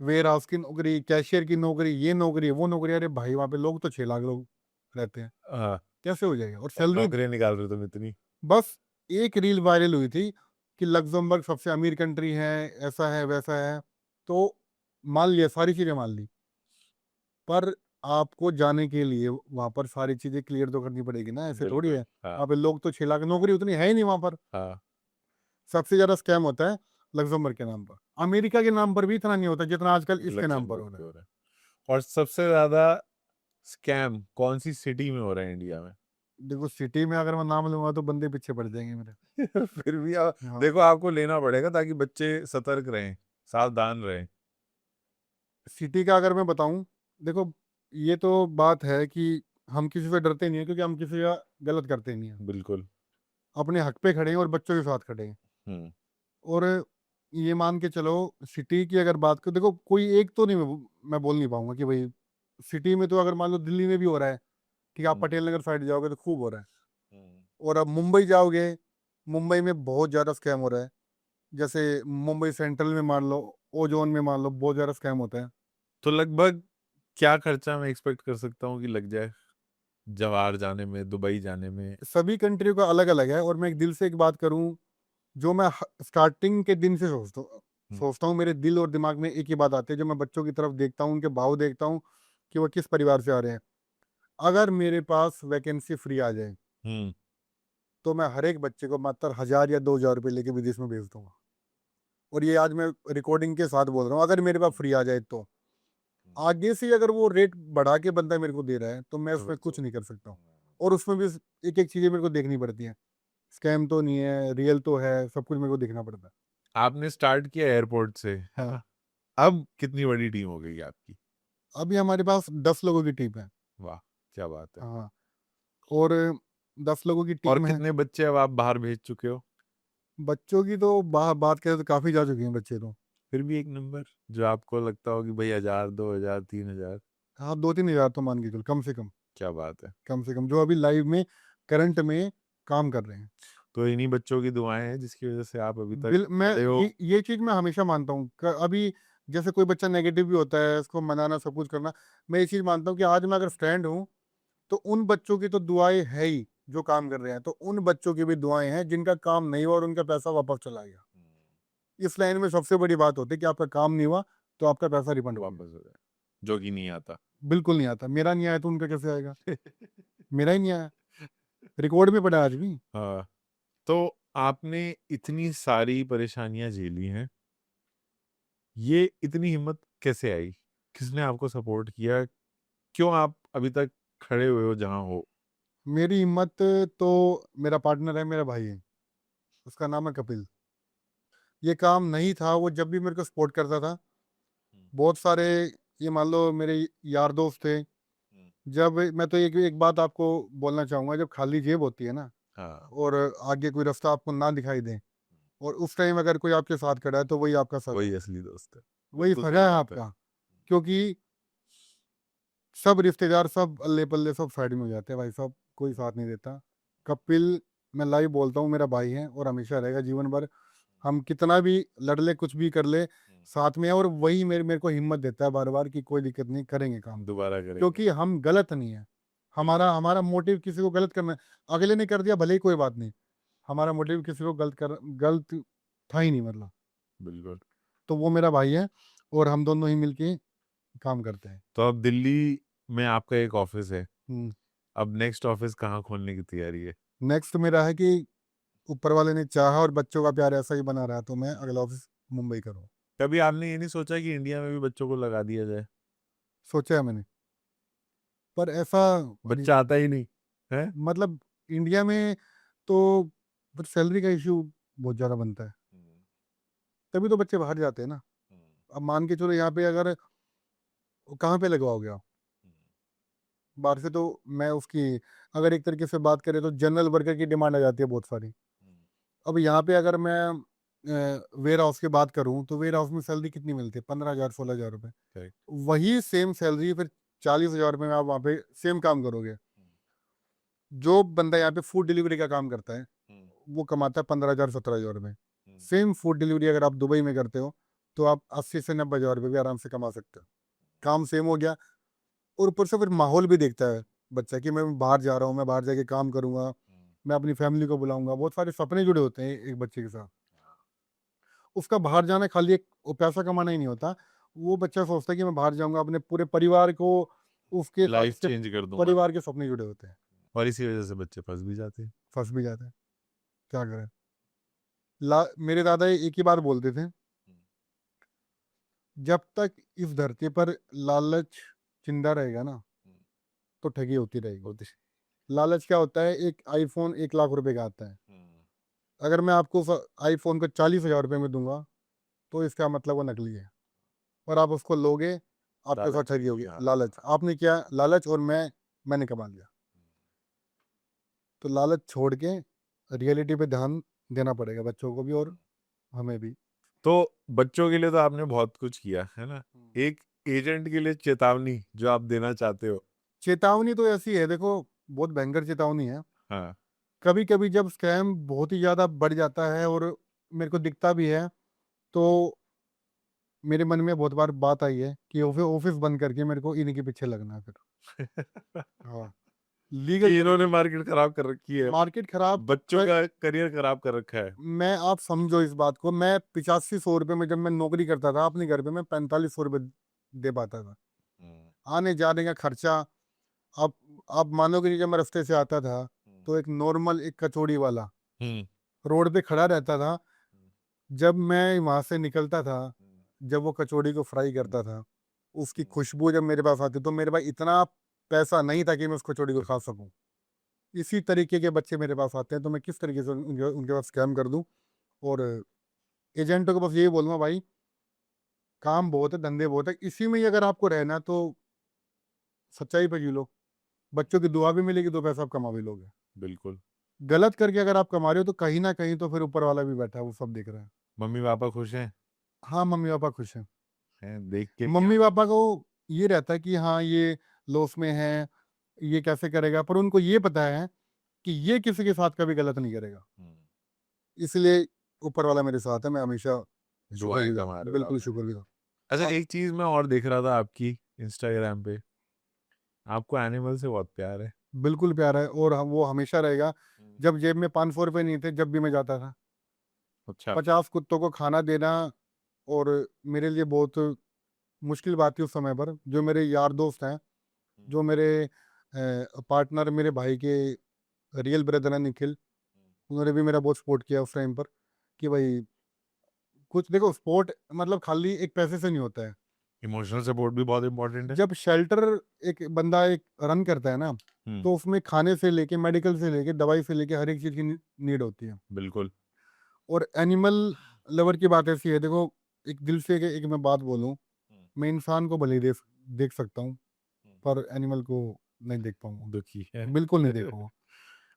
वेयर हाउस की नौकरी, कैशियर की नौकरी, ये नौकरी, वो नौकरी। अरे भाई वहां पे लोग तो 6 लाख लोग रहते हैं, हाँ, कैसे हो जाएगा? और और सैलरी नौकरियां निकाल रहे हो तुम इतनी। बस एक रील वायरल हुई थी कि लग्जमबर्ग सबसे अमीर कंट्री है, ऐसा है वैसा है, तो मान लिया, सारी चीजें मान ली। पर आपको जाने के लिए वहां पर सारी चीजें क्लियर तो करनी पड़ेगी ना, ऐसे थोड़ी बिल्कुल। है। हाँ। वहां पे लोग तो 6 लाख, नौकरी उतनी है ही नहीं वहां पर। हाँ। सबसे ज्यादा स्कैम होता है लग्जमबर्ग के नाम पर। अमेरिका के नाम पर भी इतना नहीं होता जितना आजकल इसके नाम पर लग्जमबर्ग हो रहा पे है। हो रहा है। और सबसे ज्यादा स्कैम कौन सी सिटी में हो रहा है इंडिया में? देखो सिटी में अगर मैं नाम लूंगा तो बंदे पीछे पड़ जाएंगे मेरे। फिर भी हाँ, देखो आपको लेना पड़ेगा ताकि बच्चे सतर्क रहें, सावधान रहें। सिटी का अगर मैं बताऊं, देखो ये तो बात है कि हम किसी से डरते नहीं है, क्योंकि हम किसी का गलत करते नहीं है। बिल्कुल। अपने हक पे खड़े हैं और बच्चों के साथ खड़े हैं। हम्म। और ये मान के चलो, सिटी की अगर बात करो, देखो कोई एक तो नहीं, मैं बोल नहीं पाऊंगा कि भाई सिटी में तो, अगर मान लो दिल्ली में भी हो रहा है, ठीक है, आप हम्म। पटेल नगर साइड जाओगे तो खूब हो रहा है। हम्म। और अब मुंबई जाओगे, मुंबई में बहुत ज़्यादा स्कैम हो रहा है। जैसे मुंबई सेंट्रल में मान लो, ओ जोन में मान लो, बहुत ज़्यादा स्कैम होता है। तो लगभग क्या खर्चा मैं एक्सपेक्ट कर सकता हूँ कि लग जाए जवार जाने में, दुबई जाने में? सभी कंट्रियों का अलग अलग है। और मैं एक दिल से एक बात करूं, जो मैं स्टार्टिंग के दिन से हम्म। सोचता हूँ, मेरे दिल और दिमाग में एक ही बात आती है जब मैं बच्चों की तरफ देखता हूँ, उनके भाव देखता हूँ कि वो किस परिवार से आ रहे हैं। अगर मेरे पास वैकेंसी फ्री आ जाए हम्म। तो मैं हर एक बच्चे को मात्र 1,000 या 2,000 रुपये लेके विदेश में भेज दूंगा। और ये आज मैं रिकॉर्डिंग के साथ बोल रहा हूँ, अगर मेरे पास फ्री आ जाए तो। आगे से अगर वो रेट बढ़ा के बंदा मेरे को दे रहा है तो मैं तो फिर उसमें कुछ तो नहीं कर सकता हूँ। और उसमें भी एक एक चीज़ें मेरे को देखनी पड़ती हैं, स्कैम तो नहीं है, रियल तो है, सब कुछ मेरे को देखना पड़ता है। आपने स्टार्ट किया एयरपोर्ट से, हाँ, अब कितनी बड़ी टीम हो गई आपकी? अभी हमारे पास 10 लोगों की टीम है। वाह, क्या बात है। हाँ, और 10 लोगों की और टीम है। कितने बच्चे अब आप बाहर भेज चुके हो? बच्चों की तो बात करें तो काफ़ी जा चुके हैं बच्चे तो। फिर भी एक नंबर जो आपको लगता हो कि भाई 1,000, 2,000, 3,000? हाँ, 2-3 हज़ार तो मान के चलो, कम से कम। क्या बात है। कम से कम जो अभी लाइव में, करंट में काम कर रहे हैं। तो इन्हीं बच्चों की दुआएं हैं जिसकी वजह से आप अभी तक मैं खड़े हो। ये चीज़ मैं हमेशा मानता हूँ। अभी जैसे कोई बच्चा नेगेटिव भी होता है, उसको मनाना, सब कुछ करना, मैं ये चीज़ मानता हूँ कि आज मैं अगर स्टैंड हूँ तो उन बच्चों की तो दुआएं है ही जो काम कर रहे हैं, तो उन बच्चों की भी दुआएं हैं जिनका काम नहीं हुआ और उनका पैसा वापस चला गया। इस लाइन में सबसे बड़ी बात होती है कि आपका काम नहीं हुआ तो आपका पैसा रिफंड हो गया। वापस हो जाए, जो कि नहीं आता। बिल्कुल नहीं आता, मेरा नहीं आया तो उनका कैसे आएगा? मेरा ही नहीं आया, रिकॉर्ड में पड़ा है आज भी। हाँ। तो आपने इतनी सारी परेशानियां झेली हैं, ये इतनी हिम्मत कैसे आई? किसने आपको सपोर्ट किया? क्यों आप अभी तक खड़े हुए हो जहां हो? मेरी हिम्मत तो, मेरा पार्टनर है, मेरा भाई है, उसका नाम है कपिल। ये काम नहीं था, वो जब भी मेरे को सपोर्ट करता था। बहुत सारे, ये मान लो मेरे यार दोस्त थे। जब मैं तो एक एक बात आपको बोलना चाहूँगा, जब खाली जेब होती है ना हाँ। और आगे कोई रास्ता आपको ना दिखाई दे, और उस टाइम अगर कोई आपके साथ खड़ा है तो वही आपका सर है, वही असली दोस्त है। वही बिल्कुल सर सही है बात है। आपका। क्योंकि सब रिश्तेदार, सब अल्ले पल्ले, सब साइड में हो जाते हैं भाई साहब, कोई साथ नहीं देता। कपिल, मैं लाइव बोलता हूँ, मेरा भाई है और हमेशा रहेगा जीवन भर। हम कितना भी लड़ ले, कुछ भी कर ले, साथ में है। और वही मेरे को हिम्मत देता है बार बार कि कोई दिक्कत नहीं, करेंगे काम। दोबारा करेंगे। क्योंकि हम गलत नहीं है, हमारा बिल्कुल। हमारा मोटिव किसी को गलत करना है। अगले ने कर दिया भले ही, कोई बात नहीं, हमारा मोटिव किसी को गलत था ही नहीं, मतलब। बिल्कुल। तो वो मेरा भाई है और हम दोनों ही मिलके काम करते हैं। तो अब दिल्ली में आपका एक ऑफिस है, अब नेक्स्ट ऑफिस कहाँ खोलने की तैयारी है? नेक्स्ट मेरा है कि ऊपर वाले ने चाहा और बच्चों का प्यार ऐसा ही बना रहा तो मैं अगला ऑफिस मुंबई करूँ। कभी आपने ये नहीं सोचा कि इंडिया में भी बच्चों को लगा दिया जाए? सोचा है मैंने, पर ऐसा बच्चा आता ही नहीं है। मतलब इंडिया में तो फिर सैलरी का इशू बहुत ज़्यादा बनता है, तभी तो बच्चे बाहर जाते हैं ना। अब मान के चलो यहाँ पे अगर कहाँ पे लगवाओगे आप? बाहर से तो मैं उसकी अगर एक तरीके से बात करें तो जनरल वर्कर की डिमांड आ जाती है बहुत सारी। अब यहाँ पे अगर मैं वेयर हाउस की बात करूँ तो वेयर हाउस में सैलरी कितनी मिलती है? 15,000 16,000 रुपए। Correct. वही सेम सैलरी फिर 40,000 रुपए में आप वहाँ पे सेम काम करोगे। जो बंदा यहाँ पे फूड डिलीवरी का काम करता है वो कमाता है 15,000 17,000 रुपए। सेम फूड डिलीवरी अगर आप दुबई में करते हो तो आप 80 से 90,000 रुपए भी आराम से कमा सकते हो। काम सेम हो गया और ऊपर से फिर माहौल भी देखता है बच्चा कि मैं बाहर जा रहा हूँ, मैं बाहर जाके काम करूंगा, मैं अपनी फैमिली को बुलाऊंगा। बहुत सारे सपने जुड़े होते हैं एक बच्चे के साथ। उसका बाहर जाना खाली एक वो पैसा कमाना ही नहीं होता। वो बच्चा सोचता है कि मैं बाहर जाऊंगा अपने पूरे परिवार को उसके साथ लाइफ उसके चेंज कर दूंगा। परिवार के सपने जुड़े होते हैं। और इसी वजह से बच्चे फंस भी जाते हैं। फंस भी जाते हैं, क्या करें। मेरे दादा एक ही बात बोलते थे, जब तक इस धरती पर लालच जिंदा रहेगा ना तो ठगी होती रहेगी। लालच क्या होता है? एक आईफोन 1 लाख रुपए का आता है, अगर मैं आपको उस आईफोन को 40,000 रुपए में दूंगा तो इसका मतलब वो नकली है और आप उसको लोगे, आपके साथ लालच ठगी होगी। हाँ। लालच आपने किया, लालच, और मैंने कमा लिया। तो लालच छोड़ के रियलिटी पे ध्यान देना पड़ेगा बच्चों को भी और हमें भी। तो बच्चों के लिए तो आपने बहुत कुछ किया है ना। एक एजेंट के लिए चेतावनी जो आप देना चाहते हो। चेतावनी तो ऐसी है, देखो बहुत भयंकर चेतावनी है। हाँ। कभी कभी जब स्कैम बहुत ही ज्यादा बढ़ जाता है और मेरे को दिखता भी है तो मेरे मन में बहुत बार बात आई है कि ऑफिस ऑफिस बंद करके मेरे को इन्हीं के पीछे लगना है फिर। हाँ, लीगल कि इन्होंने मार्केट खराब कर रखी है, मार्केट खराब। बच्चों का करियर खराब कर रखा है। मैं आप समझो इस बात को, मैं 8500 रुपये में जब मैं नौकरी करता था अपने घर पे, मैं 4500 रुपये दे पाता था। आने जाने का खर्चा। अब आप मानोगे नहीं, जब मैं रास्ते से आता था तो एक नॉर्मल एक कचौड़ी वाला रोड पे खड़ा रहता था। जब मैं वहां से निकलता था, जब वो कचौड़ी को फ्राई करता था, उसकी खुशबू जब मेरे पास आती तो मेरे पास इतना पैसा नहीं था कि मैं उस कचौड़ी को खा सकूं। इसी तरीके के बच्चे मेरे पास आते हैं तो मैं किस तरीके से उनके उनके पास स्कैम कर दूं। और एजेंटों को बस यही बोलूंगा, भाई काम बहुत है, धंधे बहुत है, इसी में ही अगर आपको रहना है तो सच्चाई पे जी लो। बच्चों की दुआ भी मिलेगी, 2 पैसा आप कमा भी लोगे। बिल्कुल। गलत करके अगर आप कमा रहे हो तो कहीं ना कहीं तो फिर ऊपर वाला भी बैठा है, वो सब देख रहा है। मम्मी पापा खुश हैं? हाँ, मम्मी पापा खुश हैं। हैं देख के? मम्मी पापा को ये रहता है कि हाँ ये लॉस में है, ये कैसे करेगा, पर उनको ये पता है कि ये किसी के साथ कभी गलत नहीं करेगा। इसलिए ऊपर वाला मेरे साथ है, मैं हमेशा दुआएं शुक्रगुजार, कमा रहे हो बिल्कुल आप। शुक्रगुजार। अच्छा, हाँ, एक चीज मैं और देख रहा था आपकी इंस्टाग्राम पे, आपको एनिमल से बहुत प्यार है। बिल्कुल प्यार है और वो हमेशा रहेगा। जब जेब में 500 रुपये नहीं थे, जब भी मैं जाता था, अच्छा। 50 कुत्तों को खाना देना और मेरे लिए बहुत मुश्किल बात थी उस समय पर। जो मेरे यार दोस्त हैं, जो मेरे पार्टनर, मेरे भाई के रियल ब्रदर हैं निखिल, उन्होंने भी मेरा बहुत सपोर्ट किया उस टाइम पर कि भाई कुछ देखो, सपोर्ट मतलब खाली एक पैसे से नहीं होता है। इमोशनल सपोर्ट भी बहुत इंपॉर्टेंट है। जब शेल्टर एक बंदा एक रन करता है ना, तो उसमें खाने से लेके मेडिकल से लेके दवाई से लेके हर एक चीज़ की नीड होती है। बिल्कुल। और एनिमल लवर की बात ऐसी है, देखो एक दिल से एक मैं बात बोलूं, मैं इंसान को भले ही देख सकता हूँ पर एनिमल को नहीं देख पाऊंगा, दुखी है। बिल्कुल नहीं देख पाऊंगा।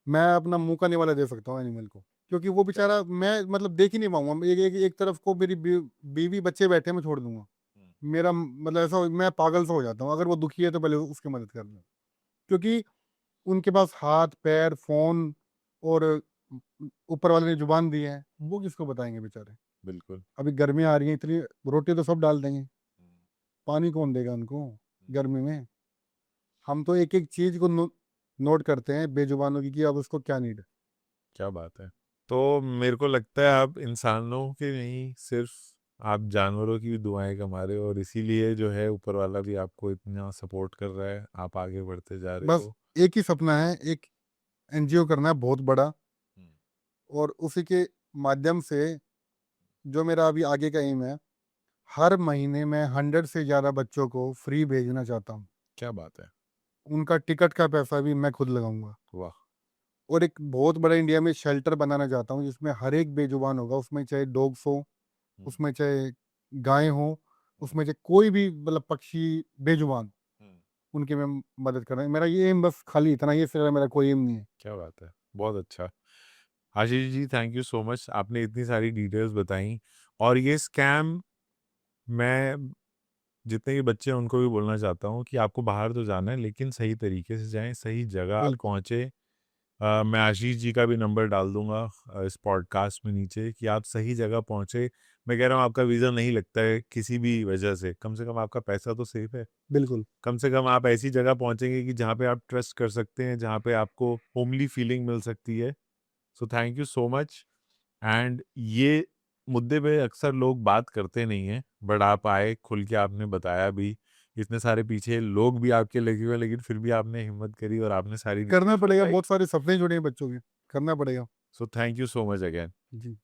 मैं अपना मुंह का निवाला दे सकता हूँ एनिमल को, क्योंकि वो बेचारा मैं मतलब देख ही नहीं पाऊंगा। एक तरफ को मेरी बीवी बच्चे बैठे हैं, मैं छोड़ दूंगा। मेरा मतलब ऐसा मैं पागल सा हो जाता हूँ। अगर वो दुखी है तो पहले उसकी मदद करना, क्योंकि उनके पास हाथ पैर फोन और ऊपर वाले ने जुबान दी है, वो किसको बताएंगे बेचारे। बिल्कुल। अभी गर्मियाँ आ रही हैं इतनी, रोटी तो सब डाल देंगे, पानी कौन देगा उनको गर्मी में। हम तो एक एक चीज को नोट करते हैं बेजुबानों की कि अब उसको क्या नीड है। क्या बात है। तो मेरे को लगता है आप इंसानों के नहीं, सिर्फ आप जानवरों की भी दुआएं कमा रहे हो और इसीलिए जो है ऊपर वाला भी आपको इतना सपोर्ट कर रहा है, आप आगे बढ़ते जा रहे बस हो। एक ही सपना है, एक एनजीओ करना है बहुत बड़ा, हम्म, और उसी के माध्यम से जो मेरा अभी आगे का एम है, हर महीने मैं 100 से ज़्यादा बच्चों को फ्री भेजना चाहता हूँ। क्या बात है। उनका टिकट का पैसा भी मैं खुद लगाऊंगा, वाह। और एक बहुत बड़ा इंडिया में शेल्टर बनाना चाहता हूँ जिसमें हर एक बेजुबान होगा, उसमें चाहे डॉग्स हो, हम्म, उसमें चाहे गायें हो, हम्म, उसमें चाहे कोई भी मतलब पक्षी बेजुबान, हम्म, उनकी मैं मदद कर रहा हूँ। मेरा ये एम बस खाली इतना, ये सिर्फ मेरा कोई एम नहीं है। क्या बात है, बहुत अच्छा। आशीष ji thank you so much, आपने इतनी सारी डिटेल्स बताई। और ये स्कैम, मैं जितने भी बच्चे हैं उनको भी बोलना चाहता हूँ कि आपको बाहर तो जाना है लेकिन सही तरीके से जाएं, सही जगह आप बिल्कुल। पहुँचे। मैं आशीष जी का भी नंबर डाल दूंगा इस पॉडकास्ट में नीचे कि आप सही जगह पहुँचे। मैं कह रहा हूँ आपका वीज़ा नहीं लगता है किसी भी वजह से कम आपका पैसा तो सेफ है। बिल्कुल। कम से कम आप ऐसी जगह पहुँचेंगे कि जहाँ पे आप ट्रस्ट कर सकते हैं, जहाँ पे आपको होमली फीलिंग मिल सकती है। सो thank you so much. And ये मुद्दे पे अक्सर लोग बात करते नहीं हैं, बट आप आए, खुल के आपने बताया भी। इतने सारे पीछे लोग भी आपके लगे हुए हैं, लेकिन फिर भी आपने हिम्मत करी और आपने सारी करना डिटेल्स पड़ेगा, बताई। बहुत सारे सपने जुड़े हैं बच्चों के, करना पड़ेगा। So thank you so much again. Ji.